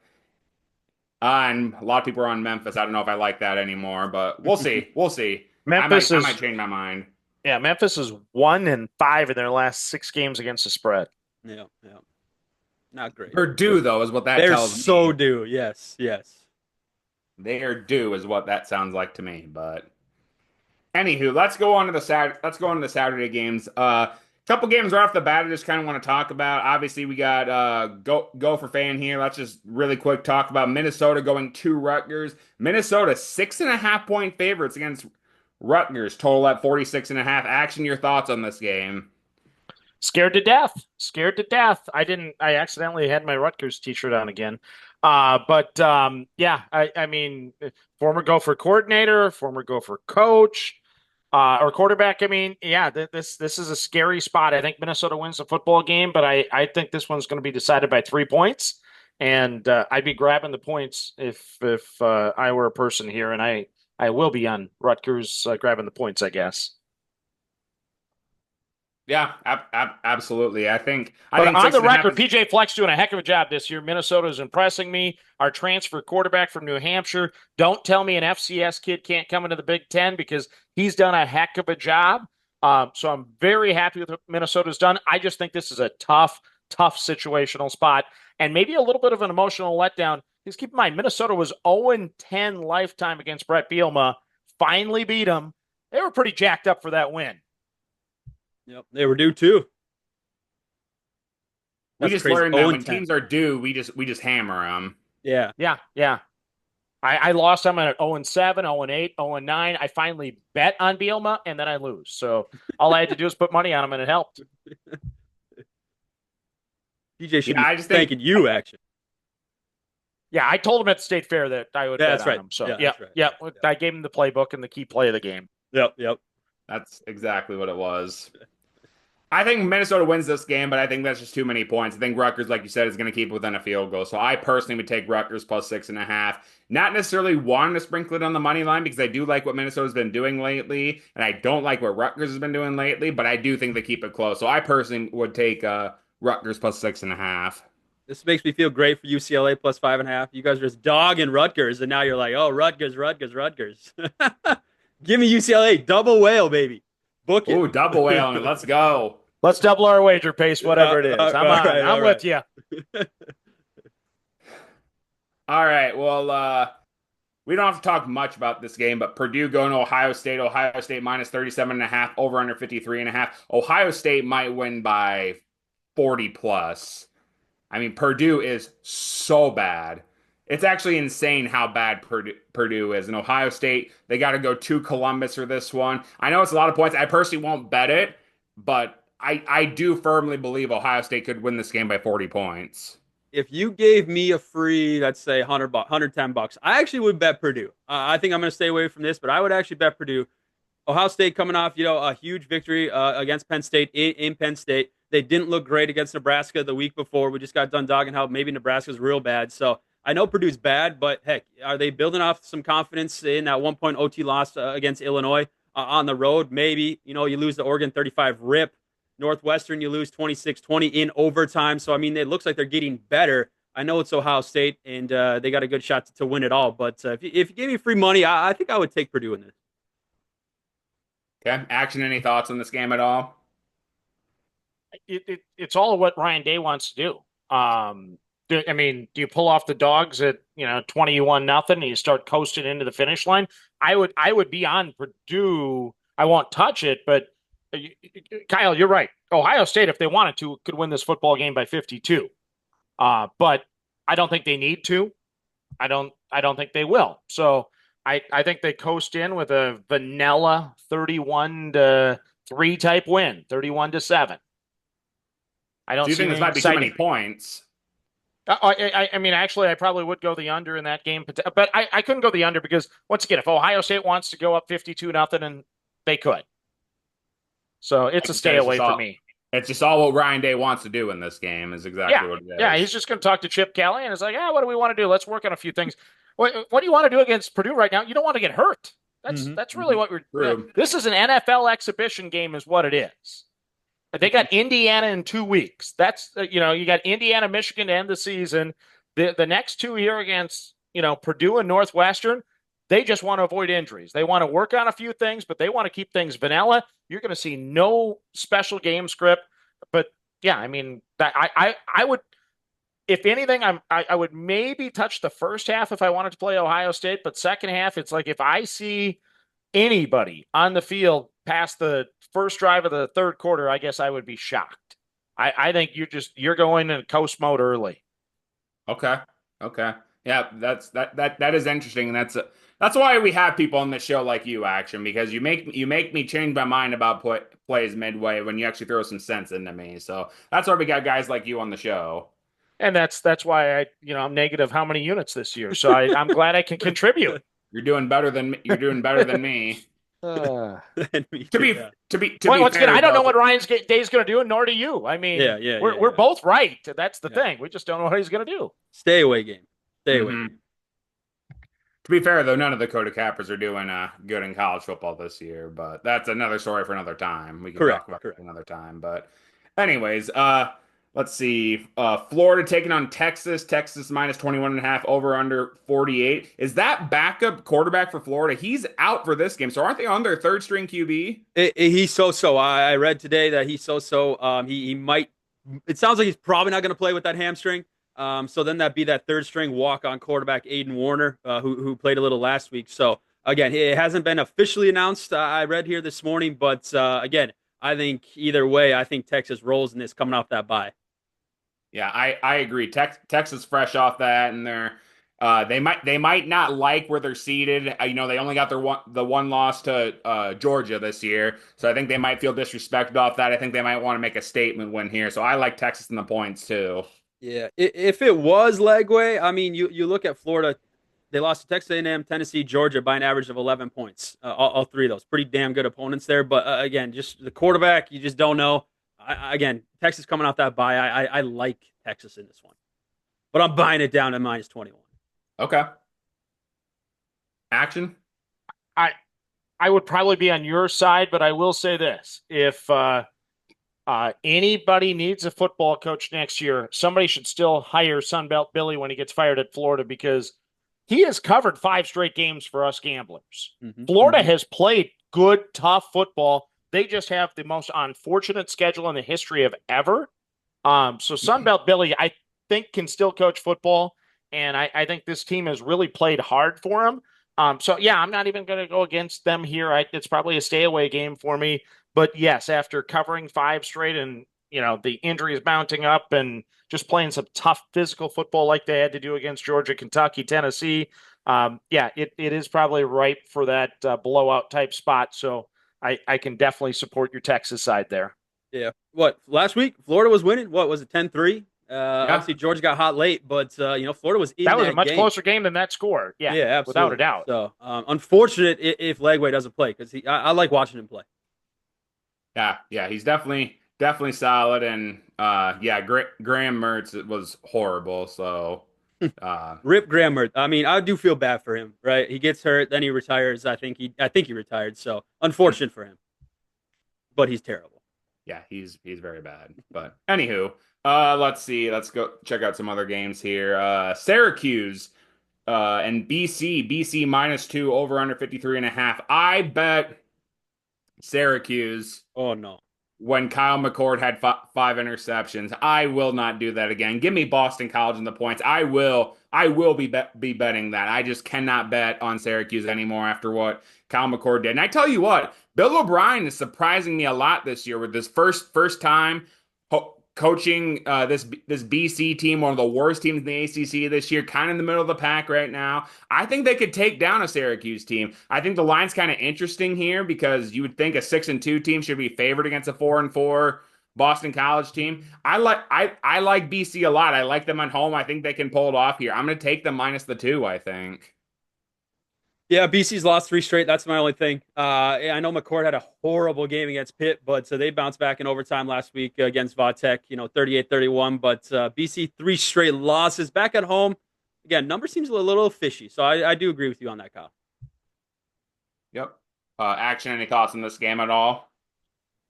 And a lot of people are on Memphis. I don't know if I like that anymore, but we'll see. We'll see. I might Memphis I might is change my mind. Yeah, Memphis is 1-5 in their last 6 games against the spread. Yeah, yeah. Not great. They're due though, is what that They're tells so me. due. Yes, yes. They are due is what that sounds like to me. But anywho, let's go on to the Saturday games. Couple games right off the bat I just kind of want to talk about. Obviously, we got go for fan here. Let's just really quick talk about Minnesota going to Rutgers. Minnesota 6.5 point favorites against Rutgers, total at 46.5. Action, your thoughts on this game? Scared to death. Scared to death. I accidentally had my Rutgers t-shirt on again. I mean, former Gopher coordinator, former Gopher coach, or quarterback. I mean, yeah, this is a scary spot. I think Minnesota wins the football game, but I think this one's going to be decided by 3 points. And I'd be grabbing the points if I were a person here, and I will be on Rutgers grabbing the points, I guess. Yeah, absolutely. I think But on six the and a half record, is PJ Fleck's doing a heck of a job this year. Minnesota is impressing me. Our transfer quarterback from New Hampshire. Don't tell me an FCS kid can't come into the Big Ten because he's done a heck of a job. So I'm very happy with what Minnesota's done. I just think this is a tough situational spot and maybe a little bit of an emotional letdown. Because keep in mind, Minnesota was 0-10 lifetime against Brett Bielema. Finally beat him. They were pretty jacked up for that win. Yep, they were due too. we That's just crazy. learned that 0 when and 10. teams are due, we just hammer them. Yeah. Yeah. I lost them at 0-7, 0-8, 0-9. I finally bet on Bielema, and then I lose. So all I had to do was put money on him, and it helped. DJ should Yeah, be I just think thanking you, actually. Yeah, I told him at the state fair that I would Yeah, bet that's on right. him. So Yeah, yeah, that's right. yeah. Yeah. I gave him the playbook and the key play of the game. Yep. that's exactly what it was. I think Minnesota wins this game, but I think that's just too many points. I think Rutgers, like you said, is going to keep it within a field goal. So I personally would take Rutgers plus 6.5. Not necessarily wanting to sprinkle it on the money line because I do like what Minnesota's been doing lately, and I don't like what Rutgers has been doing lately, but I do think they keep it close. So I personally would take Rutgers plus 6.5. This makes me feel great for UCLA plus 5.5. You guys are just dogging Rutgers, and now you're like, oh, Rutgers. Give me UCLA, double whale, baby. Book it. Ooh, double whale, let's go. Let's double our wager pace, whatever it is. I'm on. Right, I'm with you. All right, well, we don't have to talk much about this game, but Purdue going to Ohio State. Ohio State minus 37.5, over under 53.5. Ohio State might win by 40 plus. I mean, Purdue is so bad. It's actually insane how bad Purdue is. And Ohio State, they got to go to Columbus for this one. I know it's a lot of points. I personally won't bet it, but I do firmly believe Ohio State could win this game by 40 points. If you gave me a free, let's say, $110, I actually would bet Purdue. I think I'm going to stay away from this, but I would actually bet Purdue. Ohio State coming off, a huge victory against Penn State in Penn State. They didn't look great against Nebraska the week before. We just got done dogging how maybe Nebraska's real bad. So I know Purdue's bad, but heck, are they building off some confidence in that 1 point OT loss against Illinois on the road? Maybe, you lose the Oregon 35 rip. Northwestern, you lose 26-20 in overtime. So, I mean, it looks like they're getting better. I know it's Ohio State, and they got a good shot to win it all. But if you gave me free money, I think I would take Purdue in this. Okay. Action, any thoughts on this game at all? It's all what Ryan Day wants to do. Do you pull off the dogs at 21-0 and you start coasting into the finish line? I would be on Purdue. I won't touch it, but Kyle, you're right. Ohio State, if they wanted to, could win this football game by 52. But I don't think they need to. I don't think they will. So I think they coast in with a vanilla 31-3 type win, 31-7. I Do don't you see think this anything might be too many exciting. points? I mean, actually, I probably would go the under in that game, but I couldn't go the under because once again, if Ohio State wants to go up 52-0, and they could, so it's Like a you said, stay away for me. it's just all what Ryan Day wants to do in this game is Yeah, exactly what it yeah, is. he's just going to talk to Chip Kelly, and it's like, what do we want to do? Let's work on a few things. What do you want to do against Purdue right now? You don't want to get hurt. That's really Hmm. what we're. True. This is an NFL exhibition game, is what it is. They got Indiana in 2 weeks. That's you got Indiana, Michigan to end the season. The next two here against Purdue and Northwestern. They just want to avoid injuries. They want to work on a few things, but they want to keep things vanilla. You're going to see no special game script. But yeah, I mean, I would, if anything, I would maybe touch the first half if I wanted to play Ohio State, but second half, it's like if I see anybody on the field past the first drive of the third quarter, I guess I would be shocked. I think you're going in coast mode early. Okay. Okay. Yeah, that is interesting, and that's why we have people on the show like you, Action, because you make me change my mind about plays midway when you actually throw some sense into me. So that's why we got guys like you on the show. And that's why I'm negative how many units this year. So I'm glad I can contribute. You're doing better than me. Uh, And me To too. be Yeah. Once again, fair I don't know though, what Ryan's Day's going to do, and nor do you. I Yeah. mean, Yeah. Yeah. we're Yeah. both right. That's the Yeah. thing. We just don't know what he's going to do. Stay away game. Stay away hmm game. To be fair though, none of the Dakota Cappers are doing good in college football this year, but that's another story for another time. We can talk Correct. about Correct. it another time. But anyways, let's see. Florida taking on Texas. Texas minus 21.5, over under 48. Is that backup quarterback for Florida? He's out for this game. So aren't they on their third string QB? He's so. I read today that he's so. He might. It sounds like he's probably not going to play with that hamstring. So then that'd be that third string walk on quarterback Aiden Warner, who played a little last week. So again, it hasn't been officially announced. I read here this morning, but again, I think either way, I think Texas rolls in this coming off that bye. Yeah, I agree. Texas fresh off that, and they might not like where they're seated. They only got the one loss to Georgia this year, so I think they might feel disrespected off that. I think they might want to make a statement win here. So I like Texas in the points too. Yeah, if it was Legway, I mean, you look at Florida, they lost to Texas A&M, Tennessee, Georgia by an average of 11 points. All three of those pretty damn good opponents there. But again, just the quarterback, you just don't know. Again, Texas coming off that bye, I like Texas in this one, but I'm buying it down to minus 21. Okay, action. I I would probably be on your side, but I will say this: if anybody needs a football coach next year, somebody should still hire Sunbelt Billy when he gets fired at Florida because he has covered 5 straight games for us gamblers. Mm-hmm, Florida mm-hmm. has played good, tough football. They just have the most unfortunate schedule in the history of ever. So Sunbelt Billy, I think, can still coach football, and I think this team has really played hard for him. So yeah, I'm not even going to go against them here. It's probably a stay away game for me. But yes, after covering 5 straight and the injuries mounting up and just playing some tough physical football like they had to do against Georgia, Kentucky, Tennessee, yeah, it is probably ripe for that blowout type spot. So I can definitely support your Texas side there. Yeah. What last week? Florida was winning. What was it? 10-3. Yeah, Obviously Georgia got hot late, but Florida was in That was a that much game. closer game than that score. Yeah, Yeah, without a absolutely. doubt. So unfortunate if Legway doesn't play because I like watching him play. yeah. He's definitely solid, and yeah, Graham Mertz was horrible. So uh, Rip Graham. I mean, I do feel bad for him, right? He gets hurt, then he retires. I think he retired. So unfortunate for him, but he's terrible. yeah, he's very bad. But anywho, let's see. Let's go check out some other games here. Syracuse and BC minus 2, over under 53.5. I bet Syracuse Oh no. when Kyle McCord had five interceptions. I will not do that again. Give me Boston College in the points. I will be betting that. I just cannot bet on Syracuse anymore after what Kyle McCord did. And I tell you what, Bill O'Brien is surprising me a lot this year with this first time coaching this BC team, one of the worst teams in the ACC this year, kind of in the middle of the pack right now. I think they could take down a Syracuse team. I think the line's kind of interesting here because you would think a 6-2 team should be favored against a 4-4 Boston College team. I like BC a lot. I like them at home. I think they can pull it off here. I'm going to take them minus the 2, I think. Yeah, BC's lost 3 straight. That's my only thing. I know McCord had a horrible game against Pitt, but they bounced back in overtime last week against Vautech, 38-31. But BC 3 straight losses. Back at home, again, number seems a little fishy. So I do agree with you on that, Kyle. Yep. Action, any thoughts on this game at all?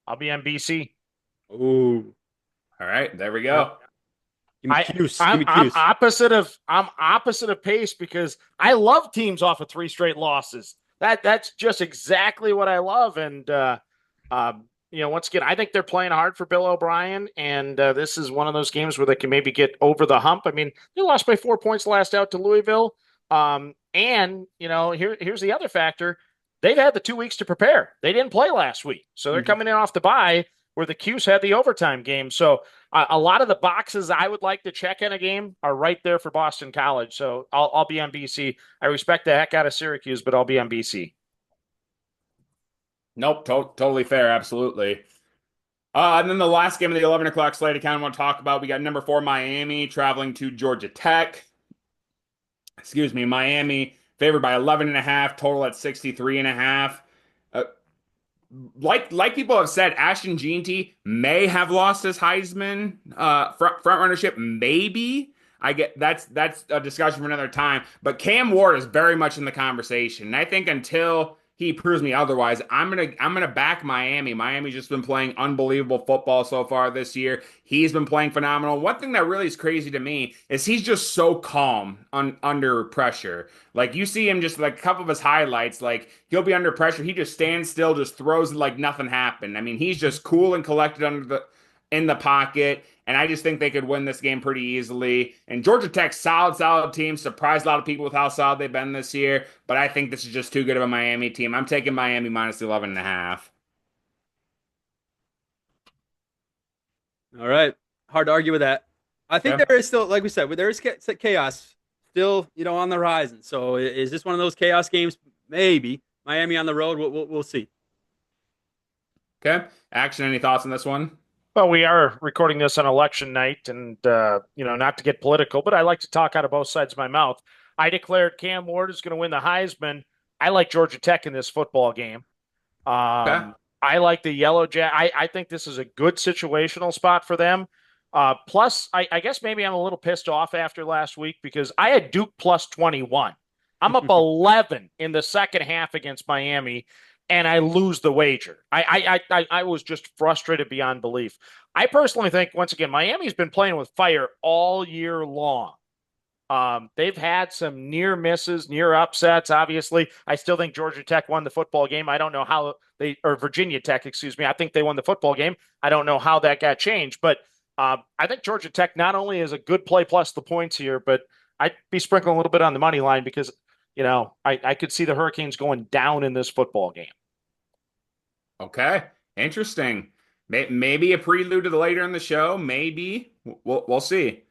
I'll be on BC. Ooh. All right, there we Yeah. go. Give me Cuse. Give I'm me I'm Cuse. opposite of Pace because I love teams off of 3 straight losses. That's just exactly what I love. And once again, I think they're playing hard for Bill O'Brien, and this is one of those games where they can maybe get over the hump. I mean, they lost by 4 points last out to Louisville. And here's the other factor: they've had the 2 weeks to prepare. They didn't play last week, so they're coming in off the bye where the Cuse had the overtime game. So a lot of the boxes I would like to check in a game are right there for Boston College. So I'll be on BC. I respect the heck out of Syracuse, but I'll be on BC. Nope, totally fair, absolutely. And then the last game of the 11 o'clock slate I kind of want to talk about. We got number 4 Miami traveling to Georgia Tech. Excuse me, Miami favored by 11 and a half, total at 63 and a half. Like people have said, Ashton Jeanty may have lost his Heisman front runnership. Maybe I get that's a discussion for another time. But Cam Ward is very much in the conversation, and I think until he proves me otherwise, I'm gonna back Miami. Miami's just been playing unbelievable football so far this year. He's been playing phenomenal. One thing that really is crazy to me is he's just so calm under pressure. Like you see him just like a couple of his highlights, like he'll be under pressure. He just stands still, just throws it like nothing happened. I mean, he's just cool and collected in the pocket. And I just think they could win this game pretty easily. And Georgia Tech, solid team. Surprised a lot of people with how solid they've been this year. But I think this is just too good of a Miami team. I'm taking Miami minus 11 and a half. All right. Hard to argue with that. I think Yeah. there is still, like we said, there is chaos still, on the horizon. So is this one of those chaos games? Maybe. Miami on the road. We'll see. Okay. Action, any thoughts on this one? Well, we are recording this on election night, and not to get political, but I like to talk out of both sides of my mouth. I declared Cam Ward is going to win the Heisman. I like Georgia Tech in this football game. Okay. I like the Yellow Jack. I think this is a good situational spot for them. Plus, I guess maybe I'm a little pissed off after last week because I had Duke plus 21. I'm up 11 in the second half against Miami, and I lose the wager. I was just frustrated beyond belief. I personally think, once again, Miami's been playing with fire all year long. They've had some near misses, near upsets. Obviously, I still think Georgia Tech won the football game. I don't know how or Virginia Tech, excuse me. I think they won the football game. I don't know how that got changed, but I think Georgia Tech not only is a good play plus the points here, but I'd be sprinkling a little bit on the money line because, I could see the Hurricanes going down in this football game. Okay. Interesting. Maybe a prelude to the later in the show. Maybe. We'll see.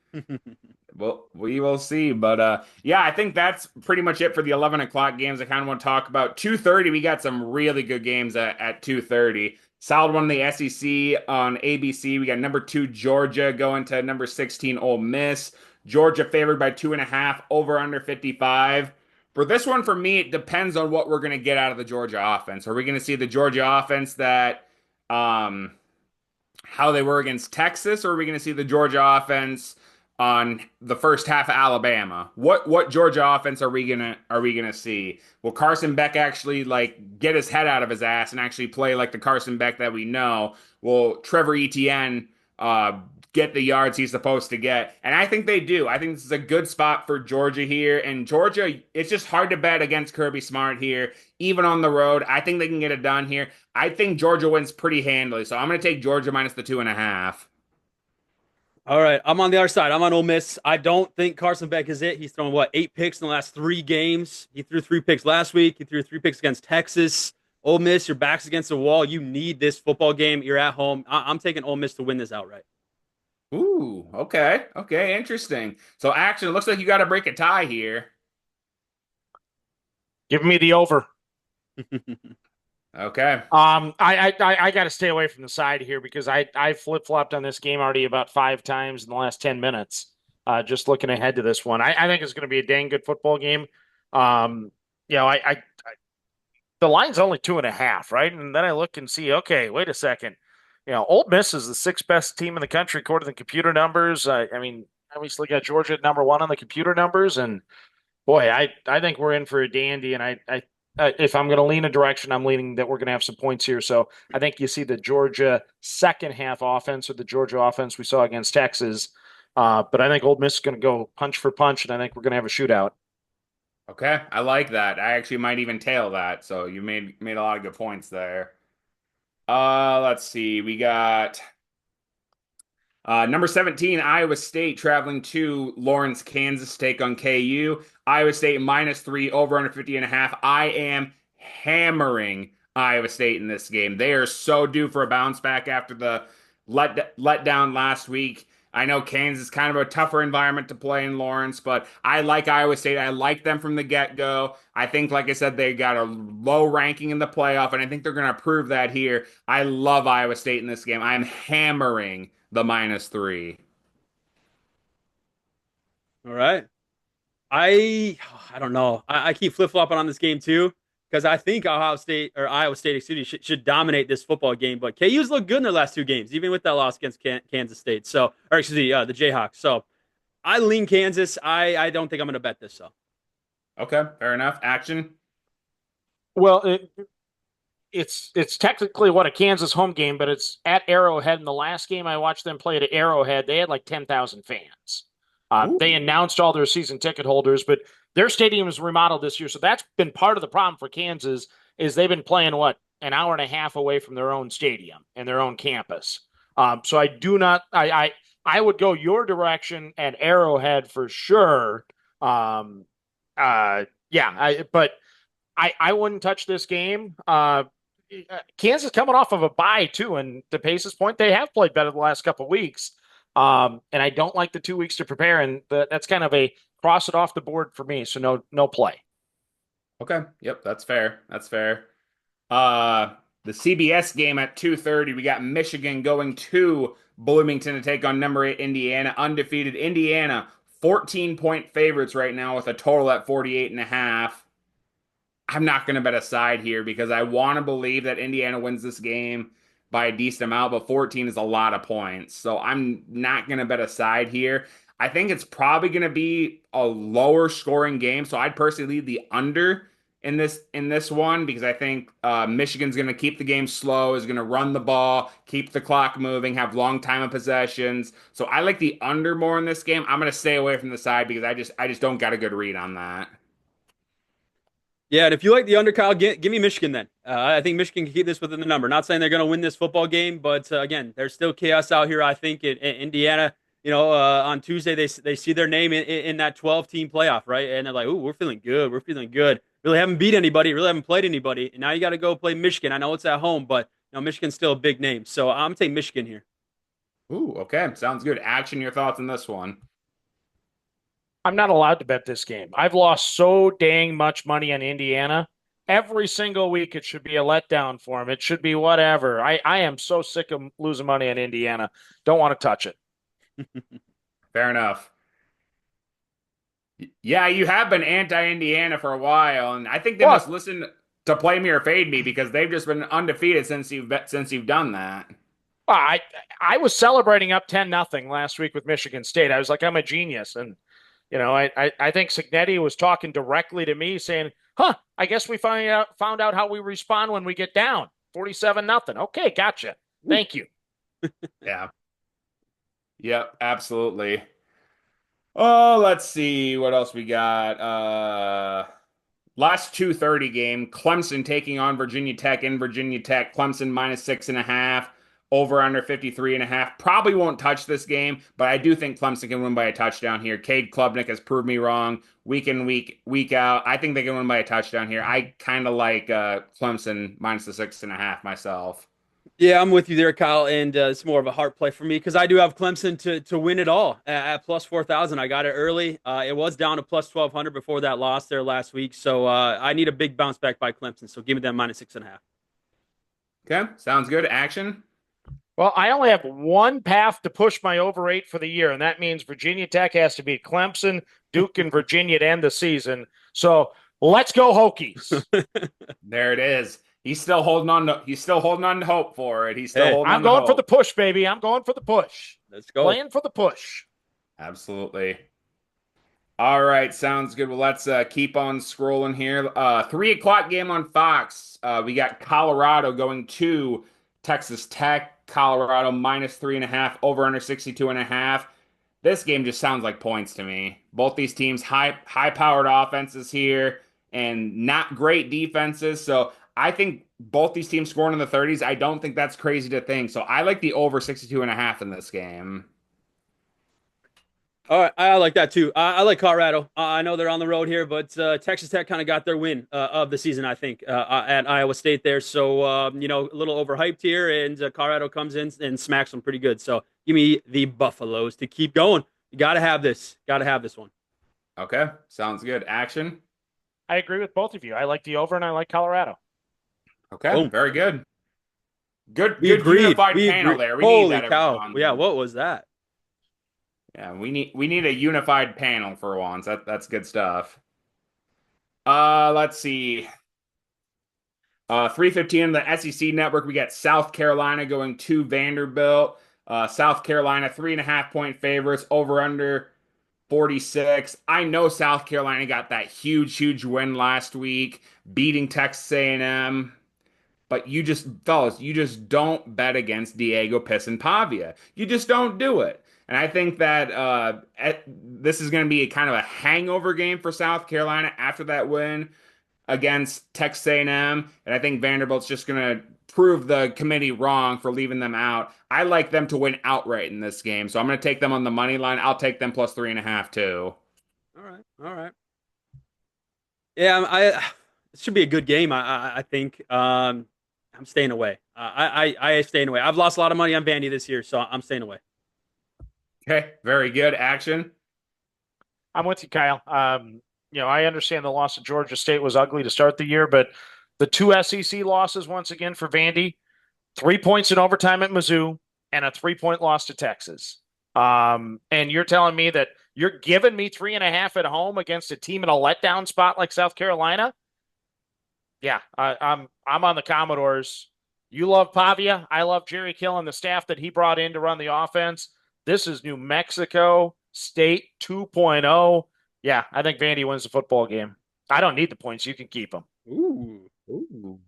Well, we will see. But yeah, I think that's pretty much it for the 11 o'clock games I kind of want to talk about. 2:30, we got some really good games at 2:30. Solid one in the SEC on ABC. We got number 2 Georgia going to number 16 Ole Miss. Georgia favored by 2.5, over under 55. For this one, for me, it depends on what we're going to get out of the Georgia offense. Are we going to see the Georgia offense that how they were against Texas, or are we going to see the Georgia offense on the first half of Alabama? What Georgia offense are we gonna see? Will Carson Beck actually like get his head out of his ass and actually play like the Carson Beck that we know? Will Trevor Etienne get the yards he's supposed to get. And I think they do. I think this is a good spot for Georgia here. And Georgia, it's just hard to bet against Kirby Smart here, even on the road. I think they can get it done here. I think Georgia wins pretty handily. So I'm going to take Georgia minus the 2.5. All right, I'm on the other side. I'm on Ole Miss. I don't think Carson Beck is it. He's thrown what 8 picks in the last 3 games. He threw 3 picks last week. He threw 3 picks against Texas. Ole Miss, your back's against the wall. You need this football game. You're at home. I'm taking Ole Miss to win this outright. Ooh, okay. Okay, interesting. So action, it looks like you got to break a tie here. Give me the over. Okay. I got to stay away from the side here because I flip flopped on this game already about 5 times in the last 10 minutes. Just looking ahead to this one, I think it's going to be a dang good football game. I the line's only 2.5, right? And then I look and see, okay, wait a second. Ole Miss is the sixth best team in the country according to the computer numbers. I mean, obviously got Georgia at number one on the computer numbers, and boy, I think we're in for a dandy. And I if I'm going to lean a direction, I'm leaning that we're going to have some points here. So I think you see the Georgia second half offense or the Georgia offense we saw against Texas. But I think Ole Miss is going to go punch for punch, and I think we're going to have a shootout. Okay, I like that. I actually might even tail that. So you made a lot of good points there. Let's see. We got number 17, Iowa State traveling to Lawrence, Kansas to take on KU. Iowa State -3, over under 50.5. I am hammering Iowa State in this game. They are so due for a bounce back after the let down last week. I know Kansas is kind of a tougher environment to play in Lawrence, but I like Iowa State. I like them from the get-go. I think, like I said, they got a low ranking in the playoff, and I think they're going to prove that here. I love Iowa State in this game. I'm hammering the -3. All right. I don't know. I keep flip flopping on this game too because I think Ohio State or Iowa State, excuse me, should dominate this football game. But KU's looked good in their last 2 games, even with that loss against Kansas State. So, or excuse me, the Jayhawks. So I lean Kansas. I don't think I'm going to bet this. So Okay, fair enough. Action. Well, it's technically what a Kansas home game, but it's at Arrowhead. In the last game I watched them play at Arrowhead, they had like 10,000 fans. They announced all their season ticket holders, but their stadium is remodeled this year, so that's been part of the problem for Kansas. Is they've been playing an hour and a half away from their own stadium and their own campus. So I do not. I would go your direction at Arrowhead for sure. But I wouldn't touch this game. Kansas coming off of a bye too, and to Pace's point, they have played better the last couple of weeks. And I don't like the 2 weeks to prepare, and that's kind of a cross it off the board for me. So no play. Okay, yep, that's fair. That's fair. The CBS game at 2:30, we got Michigan going to Bloomington to take on number 8 Indiana, undefeated Indiana, 14-point favorites right now with a total at 48.5. I'm not going to bet a side here because I want to believe that Indiana wins this game by a decent amount, but 14 is a lot of points. So I'm not going to bet a side here. I think it's probably going to be a lower scoring game. So I'd personally lead the under in this one because I think Michigan's going to keep the game slow, is going to run the ball, keep the clock moving, have long time of possessions. So I like the under more in this game. I'm going to stay away from the side because I just don't got a good read on that. yeah, and if you like the under, Kyle, give me Michigan then. I think Michigan can keep this within the number. Not saying they're going to win this football game, but again, there's still chaos out here. I think in Indiana. On Tuesday they see their name in that 12-team playoff, right? And they're like, "Ooh, we're feeling good. We're feeling good. Really haven't beat anybody. Really haven't played anybody. And now you got to go play Michigan. I know it's at home, but Michigan's still a big name. So I'm taking Michigan here. Ooh, okay, sounds good. Action, your thoughts on this one? I'm not allowed to bet this game. I've lost so dang much money on Indiana. Every single week, it should be a letdown for them. It should be whatever. I am so sick of losing money on Indiana. Don't want to touch it. Fair enough. Yeah, you have been anti-Indiana for a while, and I think they must listen to Play Me or Fade Me because they've just been undefeated since you've done that. I was celebrating up 10-0 last week with Michigan State. I was like, I'm a genius, and I think Cignetti was talking directly to me, saying, I guess we found out how we respond when we get down 47-0. Okay, gotcha. Thank you. Yeah. Yep, absolutely. Oh, let's see what else we got. Last 2:30 game, Clemson taking on Virginia Tech in Virginia Tech. Clemson minus 6.5, over under 53.5. Probably won't touch this game, but I do think Clemson can win by a touchdown here. Cade Klubnik has proved me wrong week in, week out. I think they can win by a touchdown here. I kind of like Clemson minus the 6.5 myself. Yeah, I'm with you there, Kyle, and it's more of a heart play for me because I do have Clemson to win it all at plus 4,000. I got it early. It was down to plus 1,200 before that loss there last week, so I need a big bounce back by Clemson. So give me that minus 6.5. Okay, sounds good. Action. Well, I only have one path to push my over 8 for the year, and that means Virginia Tech has to beat Clemson, Duke, and Virginia to end the season. So let's go Hokies. There it is. He's still holding on to hope for it. He's still Hey, holding I'm on to going for the hope. push, baby. I'm going for the push. let's go. Playing for the push. Absolutely. All right, sounds good. Well, let's keep on scrolling here. 3 o'clock game on Fox. We got Colorado going to Texas Tech. Colorado minus 3.5, over under 62.5. This game just sounds like points to me. Both these teams high powered offenses here and not great defenses. So I think both these teams scoring in the 30s. I don't think that's crazy to think. So I like the over 62.5 in this game. All right, I like that too. I like Colorado. I know they're on the road here, but Texas Tech kind of got their win of the season, I think, at Iowa State there. So, a little overhyped here, and Colorado comes in and smacks them pretty good. So, give me the Buffaloes to keep going. You got to have this. Got to have this one. Okay, sounds good. Action. I agree with both of you. I like the over and I like Colorado. Okay, Boom. very good. We Good agreed. unified We panel agreed. there. We need Holy that every cow. now and Yeah, then. what was that? Yeah, we need a unified panel for once. That's good stuff. Let's see. 3:15 on the SEC network. We got South Carolina going to Vanderbilt. South Carolina 3.5 point favorites, over under 46. I know South Carolina got that huge win last week, beating Texas A&M. But fellas, you just don't bet against Diego Pisson Pavia. You just don't do it. And I think that this is going to be a kind of a hangover game for South Carolina after that win against Texas A&M. And I think Vanderbilt's just going to prove the committee wrong for leaving them out. I like them to win outright in this game, so I'm going to take them on the money line. I'll take them plus 3.5 too. All right. All right. Yeah, it should be a good game. I think. I'm staying away. I am staying away. I've lost a lot of money on Vandy this year, so I'm staying away. Okay, very good. Action. I'm with you, Kyle. I understand the loss of Georgia State was ugly to start the year, but the two SEC losses once again for Vandy, 3 points in overtime at Mizzou, and a 3 point loss to Texas. And you're telling me that you're giving me 3.5 at home against a team in a letdown spot like South Carolina? Yeah, I'm on the Commodores. You love Pavia. I love Jerry Kill and the staff that he brought in to run the offense. This is New Mexico State 2.0. Yeah, I think Vandy wins the football game. I don't need the points. You can keep them. Ooh,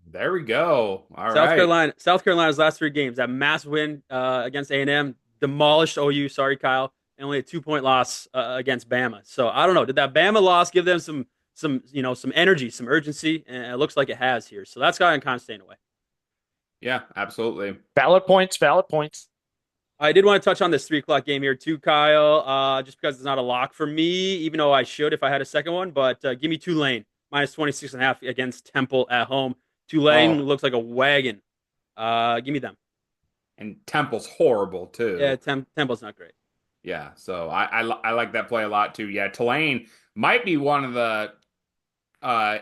there we go. All South right. Carolina. South Carolina's last 3 games, that massive win against A&M, demolished OU. Sorry, Kyle, and only a 2 point loss against Bama. So I don't know. Did that Bama loss give them some energy, some urgency? And it looks like it has here. So that's why I'm kind of staying away. Yeah, absolutely. Valid points, valid points. I did want to touch on this 3 o'clock game here too, Kyle. Just because it's not a lock for me, even though I should if I had a second one. But give me Tulane minus 26.5 against Temple at home. Tulane Oh, looks like a wagon. Give me them. and Temple's horrible Yeah, too. Temple's not great. Yeah, so I like that play a lot too. Yeah, Tulane might be one of the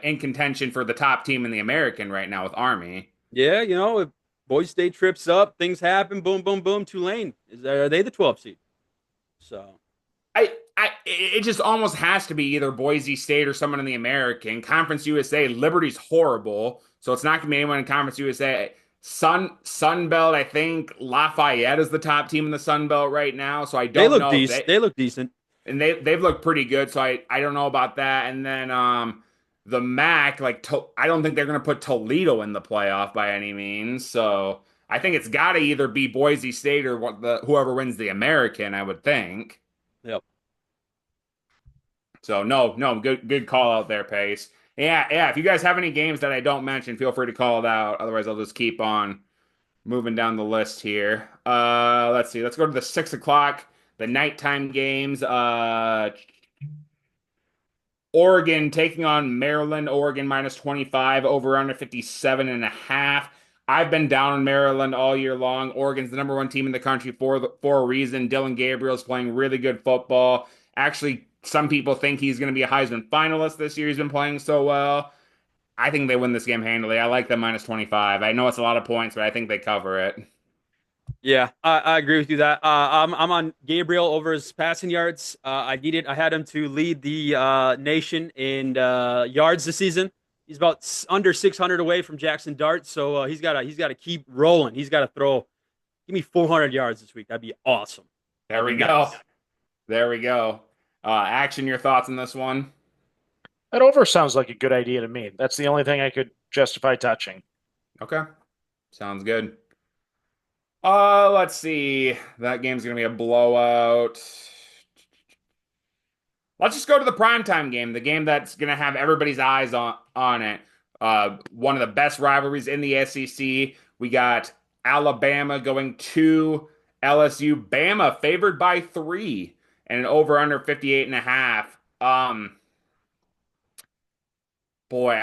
in contention for the top team in the American right now with Army. Yeah, if Boise State trips up, things happen. Boom, boom, boom. Tulane are they the 12th seed? So It just almost has to be either Boise State or someone in the American. Conference USA, Liberty's horrible, so it's not gonna be anyone in Conference USA. Sun Belt, I think Lafayette is the top team in the Sun Belt right now, so I they don't look know if decent. They look decent. they've looked pretty good, so I don't know about that. And then the MAC, I don't think they're gonna put Toledo in the playoff by any means. So I think it's got to either be Boise State or whoever wins the American, I would think. Yep. So no, good call out there, Pace. Yeah. If you guys have any games that I don't mention, feel free to call it out. Otherwise, I'll just keep on moving down the list here. Let's see. Let's go to the 6 o'clock, the nighttime games. Oregon taking on Maryland. Oregon minus 25, over under 57.5. I've been down on Maryland all year long. Oregon's the number one team in the country for a reason. Dylan Gabriel's playing really good football. Actually, some people think he's going to be a Heisman finalist this year. He's been playing so well. I think they win this game handily. I like them minus 25. I know it's a lot of points, but I think they cover it. Yeah, I agree with you that I'm on Gabriel over his passing yards. I had him to lead the nation in yards this season. He's about under 600 away from Jackson Dart, so he's got to keep rolling. He's got to throw. Give me 400 yards this week. That'd be awesome. There That'd we be go. nice. There we go. Action, your thoughts on this one? That over sounds like a good idea to me. That's the only thing I could justify touching. Okay. Sounds good. Let's see. That game's gonna be a blowout. Let's just go to the primetime game, the game that's gonna have everybody's eyes on it. One of the best rivalries in the SEC. We got Alabama going to LSU. Bama favored by 3 and an over under 58.5. Boy,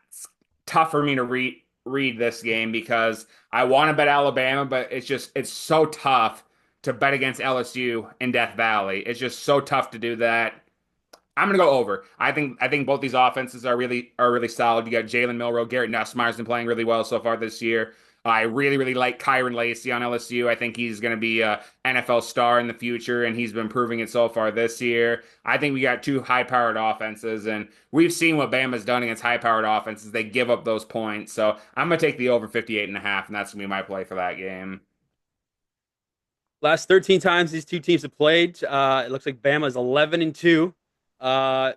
it's tough for me to read this game because I want to bet Alabama, but it's so tough to bet against LSU in Death Valley. It's just so tough to do that. I'm gonna go over. I think both these offenses are really solid. You got Jalen Milroe, Garrett Nussmeier's been playing really well so far this year. I really like Kyron Lacey on LSU. I think he's gonna be a NFL star in the future, and he's been proving it so far this year. I think we got two high-powered offenses, and we've seen what Bama's done against high-powered offenses. They give up those points, so I'm gonna take the over 58.5, and that's gonna be my play for that game. Last 13 times these two teams have played, it looks like Bama is 11-2. Uh,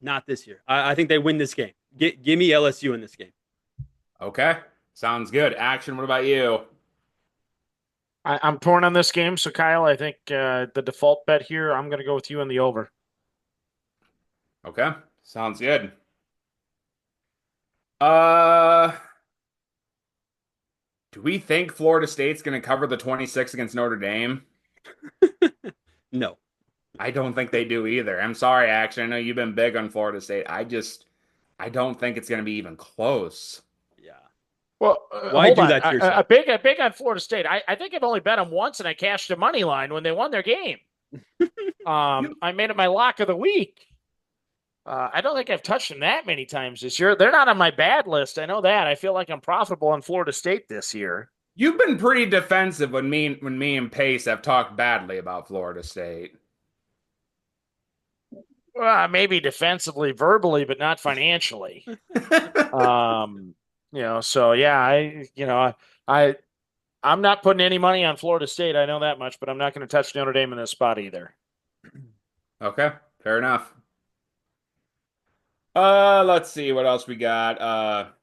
Not this year. I think they win this game. Give me LSU in this game. Okay, sounds good. Action. What about you? I'm torn on this game, so Kyle, I think the default bet here, I'm going to go with you in the over. Okay, sounds good. Uh, do we think Florida State's going to cover the 26 against Notre Dame? No. I don't think they do either. I'm sorry, Action. I know you've been big on Florida State. I don't think it's going to be even close. Yeah. Well, Why hold do on. that to yourself? A big on Florida State. I think I've only bet them once, and I cashed a money line when they won their game. I made it my lock of the week. I don't think I've touched them that many times this year. They're not on my bad list. I know that. I feel like I'm profitable on Florida State this year. You've been pretty defensive when me and Pace have talked badly about Florida State. Maybe defensively, verbally, but not financially. So yeah, I'm not putting any money on Florida State. I know that much, but I'm not going to touch Notre Dame in this spot either. Okay, fair enough. Let's see what else we got.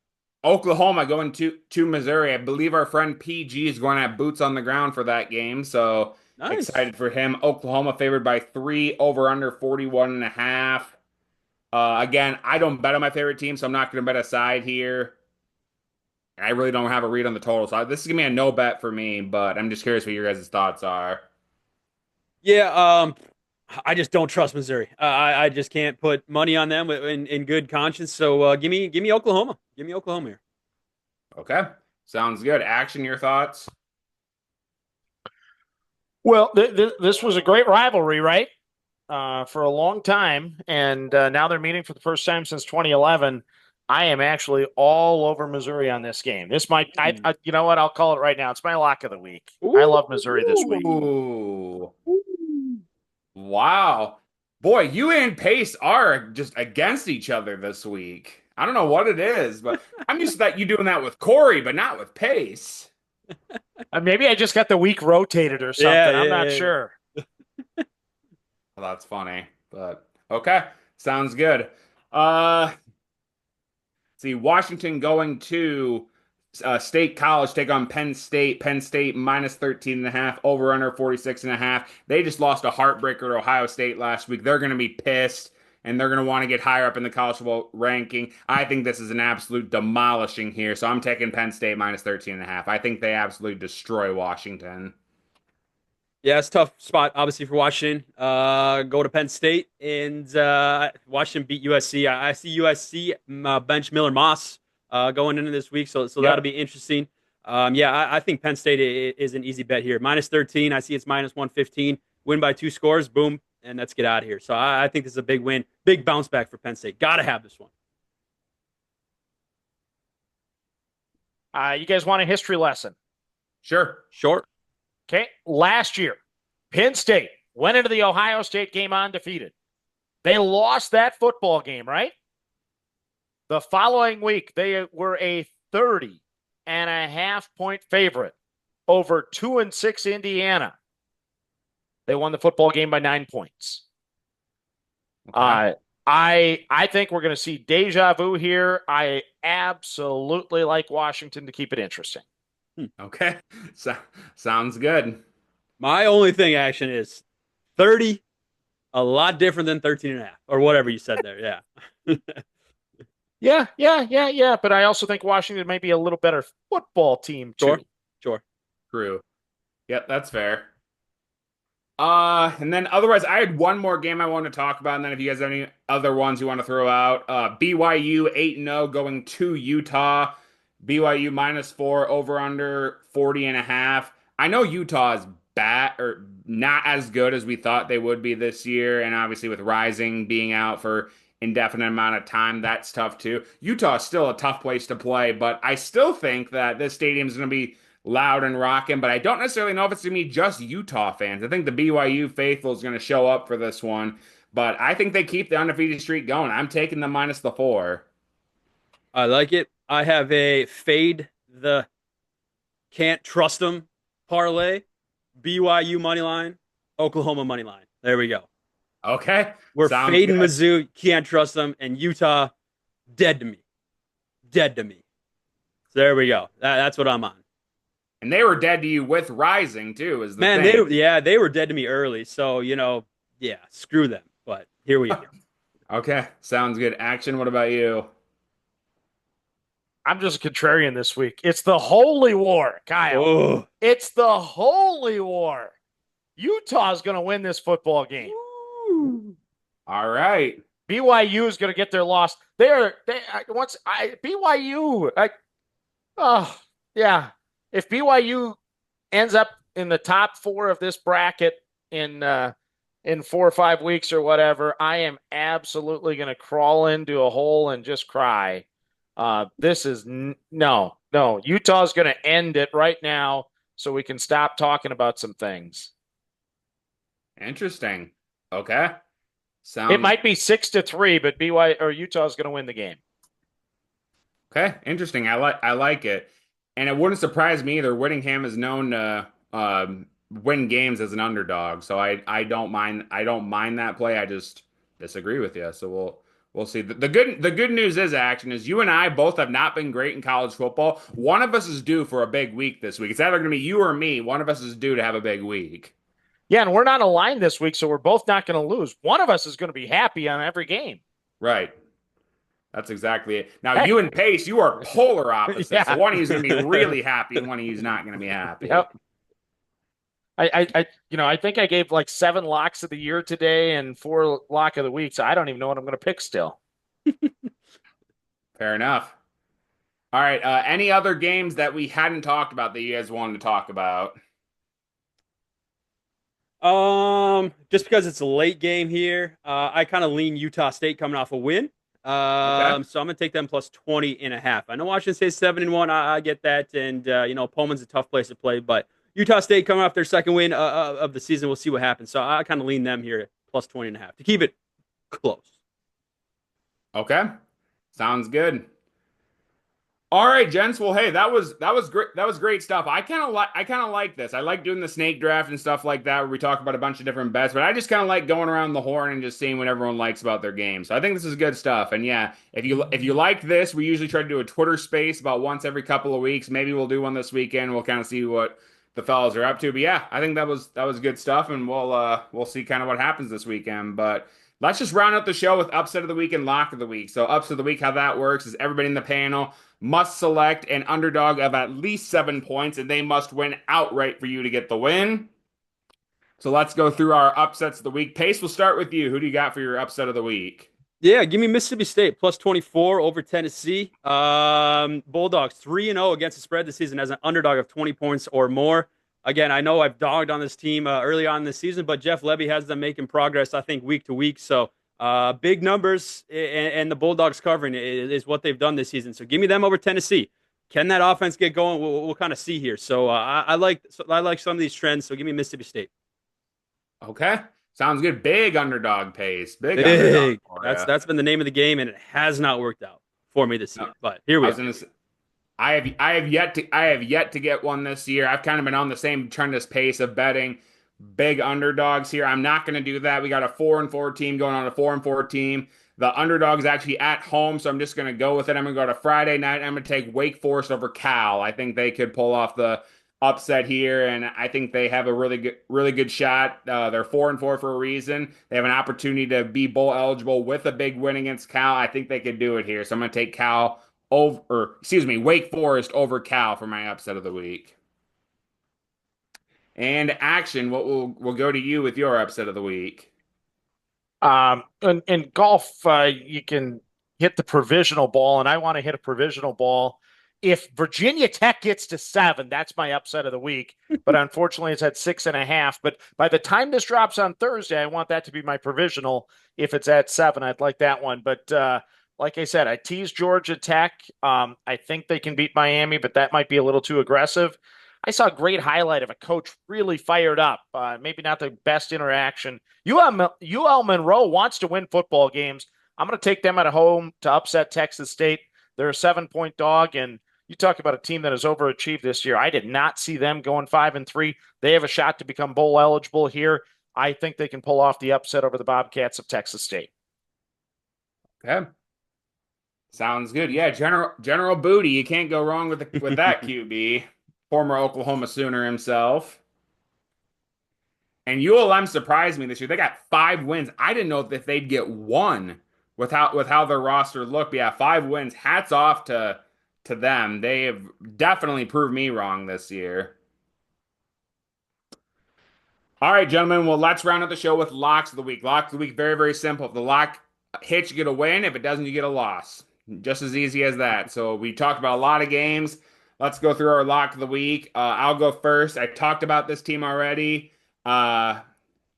Oklahoma going to Missouri. I believe our friend PG is going to have boots on the ground for that game, so Nice. excited for him. Oklahoma favored by 3, over under 41.5. Again, I don't bet on my favorite team, so I'm not going to bet a side here. I really don't have a read on the total, so this is gonna be a no bet for me. But I'm just curious what your guys' thoughts are. Yeah. I just don't trust Missouri. I just can't put money on them in good conscience. So give me Oklahoma. Give me Oklahoma here. Okay, sounds good. Action, your thoughts? Well, this was a great rivalry, right? For a long time, and now they're meeting for the first time since 2011. I am actually all over Missouri on this game. This might, you know what? I'll call it right now. It's my lock of the week. I love Missouri this week. Ooh, wow, boy, you and Pace are just against each other this week. I don't know what it is, but I'm used to that you doing that with Corey, but not with Pace. Maybe I just got the week rotated or something. I'm not sure. Well, that's funny, but okay, sounds good. See, Washington going to State College take on Penn State. Penn State minus 13 and a half, over under 46 and a half. They just lost a heartbreaker to Ohio State last week. They're going to be pissed and they're going to want to get higher up in the college football ranking. I think this is an absolute demolishing here. So I'm taking Penn State minus 13 and a half. I think they absolutely destroy Washington. Yeah, it's a tough spot, obviously, for Washington. Go to Penn State and Washington beat USC. I see USC bench Miller Moss going into this week, so that'll Yep. be interesting. I think Penn State is an easy bet here. Minus 13. I see it's minus 115. Win by 2 scores. Boom, and let's get out of here. So I think this is a big win, big bounce back for Penn State. Got to have this one. You guys want a history lesson? Sure. Short. Okay. Last year, Penn State went into the Ohio State game undefeated. They lost that football game, right? The following week, they were a 30.5 point favorite over 2-6 Indiana. They won the football game by 9 points. Okay. I think we're going to see deja vu here. I absolutely like Washington to keep it interesting. Okay. So, sounds good. My only thing, action is 30, a lot different than 13 and a half, or whatever you said there. Yeah. Yeah. But I also think Washington may be a little better football team, too. Sure. True. Yep, that's fair. And then otherwise, I had one more game I wanted to talk about, and then if you guys have any other ones you want to throw out, BYU 8-0 going to Utah. BYU -4, over under 40 and a half. I know Utah is bad or not as good as we thought they would be this year, and obviously with Rising being out for indefinite amount of time, that's tough too. Utah is still a tough place to play, but I still think that this stadium is going to be loud and rocking, but I don't necessarily know if it's going to be just Utah fans. I think the BYU faithful is going to show up for this one, but I think they keep the undefeated streak going. I'm taking the -4. I like it. I have a fade the can't trust them parlay. BYU money line, Oklahoma money line. There we go. Okay. We're Sounds fading good. Mizzou, can't trust them, and Utah dead to me. Dead to me. So there we go. That's what I'm on. And they were dead to you with Rising too, is the Man, thing. they were dead to me early. So, screw them. But here we are. Okay, sounds good. Action, what about you? I'm just a contrarian this week. It's the holy war, Kyle. Oh. It's the holy war. Utah's going to win this football game. All right. BYU is going to get their loss. BYU. If BYU ends up in the top 4 of this bracket in 4 or 5 weeks or whatever, I am absolutely going to crawl into a hole and just cry. This is no. Utah's going to end it right now so we can stop talking about some things. Interesting. Okay. It might be 6-3, but BYU or Utah's going to win the game. Okay, interesting. I like it. And it wouldn't surprise me either. Whittingham is known to win games as an underdog, so I don't mind that play. I just disagree with you. So we'll see. The good news is you and I both have not been great in college football. One of us is due for a big week this week. It's either going to be you or me. One of us is due to have a big week. Yeah, and we're not aligned this week, so we're both not going to lose. One of us is going to be happy on every game. Right. That's exactly it. Now, you and Pace, you are polar opposites. Yeah. So one of you is going to be really happy, and one of you is not going to be happy. Yep. I think I gave like 7 locks of the year today and 4 lock of the week, so I don't even know what I'm going to pick still. Fair enough. All right. Any other games that we hadn't talked about that you guys wanted to talk about? Just because it's a late game here, I kind of lean Utah State coming off a win. Okay. So I'm gonna take them plus 20 and a half. I know Washington State's 7-1. I get that, and Pullman's a tough place to play, but Utah State coming off their second win of the season. We'll see what happens. So I kind of lean them here plus 20 and a half to keep it close. Okay. Sounds good. All right, gents. Well, hey, that was great. That was great stuff. I kind of like this. I like doing the snake draft and stuff like that, where we talk about a bunch of different bets. But I just kind of like going around the horn and just seeing what everyone likes about their game. So I think this is good stuff. And yeah, if you like this, we usually try to do a Twitter space about once every couple of weeks. Maybe we'll do one this weekend. We'll kind of see what the fellas are up to. But yeah, I think that was good stuff, and we'll see kind of what happens this weekend. But let's just round out the show with upset of the week and lock of the week. So upset of the week, how that works is everybody in the panel must select an underdog of at least 7 points, and they must win outright for you to get the win. So let's go through our upsets of the week. Pace, we'll start with you. Who do you got for your upset of the week? Yeah, give me Mississippi State plus 24 over Tennessee. Bulldogs 3-0 against the spread this season as an underdog of 20 points or more. Again, I know I've dogged on this team early on in the season, but Jeff Levy has them making progress, I think, week to week. So big numbers and the Bulldogs covering is what they've done this season. So give me them over Tennessee. Can that offense get going? We'll kind of see here. So I like some of these trends. So give me Mississippi State. Okay. Sounds good. Big underdog Pace. Big underdog Big. for That's you. that's been the name of the game, and it has not worked out for me this No, year. But here I we was are. gonna say, I have yet to get one this year. I've kind of been on the same trend as Pace of betting big underdogs here. I'm not going to do that. We got a 4-4 team going on a 4-4 team. The underdog's actually at home, so I'm just going to go with it. I'm going to go to Friday night. I'm going to take Wake Forest over Cal. I think they could pull off the upset here, and I think they have a really good shot. They're 4-4 for a reason. They have an opportunity to be bowl eligible with a big win against Cal. I think they could do it here. So I'm going to take Cal over, or excuse me, Wake Forest over Cal for my upset of the week. And action, what we'll go to you with your upset of the week. In golf, you can hit the provisional ball, and I want to hit a provisional ball. If Virginia Tech gets to 7, that's my upset of the week. But unfortunately, it's at 6.5. But by the time this drops on Thursday, I want that to be my provisional. If it's at 7, I'd like that one. But like I said, I teased Georgia Tech. I think they can beat Miami, but that might be a little too aggressive. I saw a great highlight of a coach really fired up. Maybe not the best interaction. UL Monroe wants to win football games. I'm going to take them at home to upset Texas State. They're a 7-point dog, and you talk about a team that has overachieved this year. I did not see them going 5-3. They have a shot to become bowl eligible here. I think they can pull off the upset over the Bobcats of Texas State. Okay. Sounds good. Yeah, General Booty. You can't go wrong with that QB. Former Oklahoma Sooner himself. And ULM surprised me this year. They got 5 wins. I didn't know if they'd get one with how their roster looked. But yeah, 5 wins. Hats off to them. They have definitely proved me wrong this year. All right, gentlemen. Well, let's round out the show with locks of the week. Locks of the week, very, very simple. If the lock hits, you get a win. If it doesn't, you get a loss. Just as easy as that. So we talked about a lot of games. Let's go through our lock of the week. I'll go first. I talked about this team already. Uh,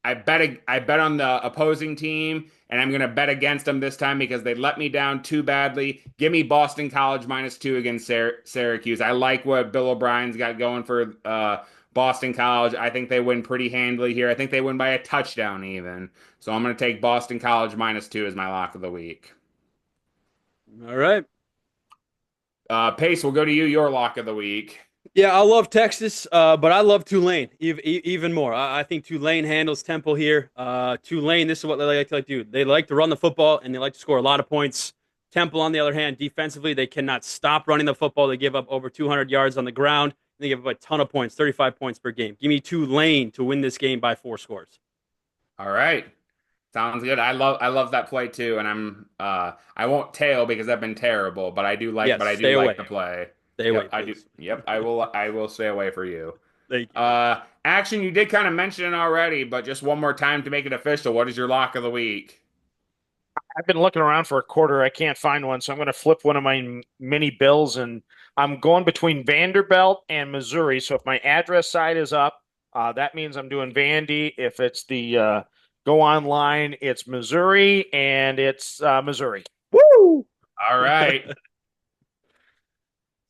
I bet on the opposing team, and I'm going to bet against them this time because they let me down too badly. Give me Boston College -2 against Syracuse. I like what Bill O'Brien's got going for Boston College. I think they win pretty handily here. I think they win by a touchdown even. So I'm going to take Boston College -2 as my lock of the week. All right. Pace, we'll go to you. Your lock of the week. Yeah, I love Texas, but I love Tulane even more. I think Tulane handles Temple here. Tulane, this is what they like to do. They like to run the football, and they like to score a lot of points. Temple, on the other hand, defensively, they cannot stop running the football. They give up over 200 yards on the ground. They give up a ton of points, 35 points per game. Give me Tulane to win this game by 4 scores. All right. Sounds good. I love that play too, and I won't tail because I've been terrible, but I do like Yes, stay away. the play. Stay away, Yep, I do. please. Yep, I will stay away for you. Thank you. Action, you did kind of mention it already, but just one more time to make it official. What is your lock of the week? I've been looking around for a quarter. I can't find one, so I'm going to flip one of my mini bills, and I'm going between Vanderbilt and Missouri. So if my address side is up, that means I'm doing Vandy. If it's the go online, it's Missouri, and it's Missouri. Woo! All right.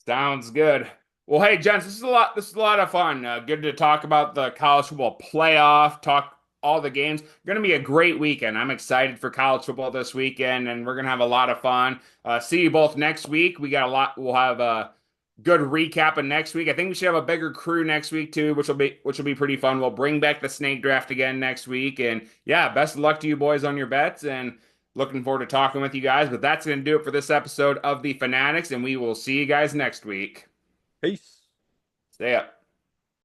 Sounds good. Well, hey, gents, this is a lot. This is a lot of fun. Good to talk about the college football playoff. Talk all the games. Going to be a great weekend. I'm excited for college football this weekend, and we're going to have a lot of fun. See you both next week. We got a lot. We'll have a good recap of next week. I think we should have a bigger crew next week too, which will be pretty fun. We'll bring back the snake draft again next week, and yeah, best of luck to you boys on your bets, and looking forward to talking with you guys. But that's going to do it for this episode of the Fanatics, and we will see you guys next week. Peace. Stay up.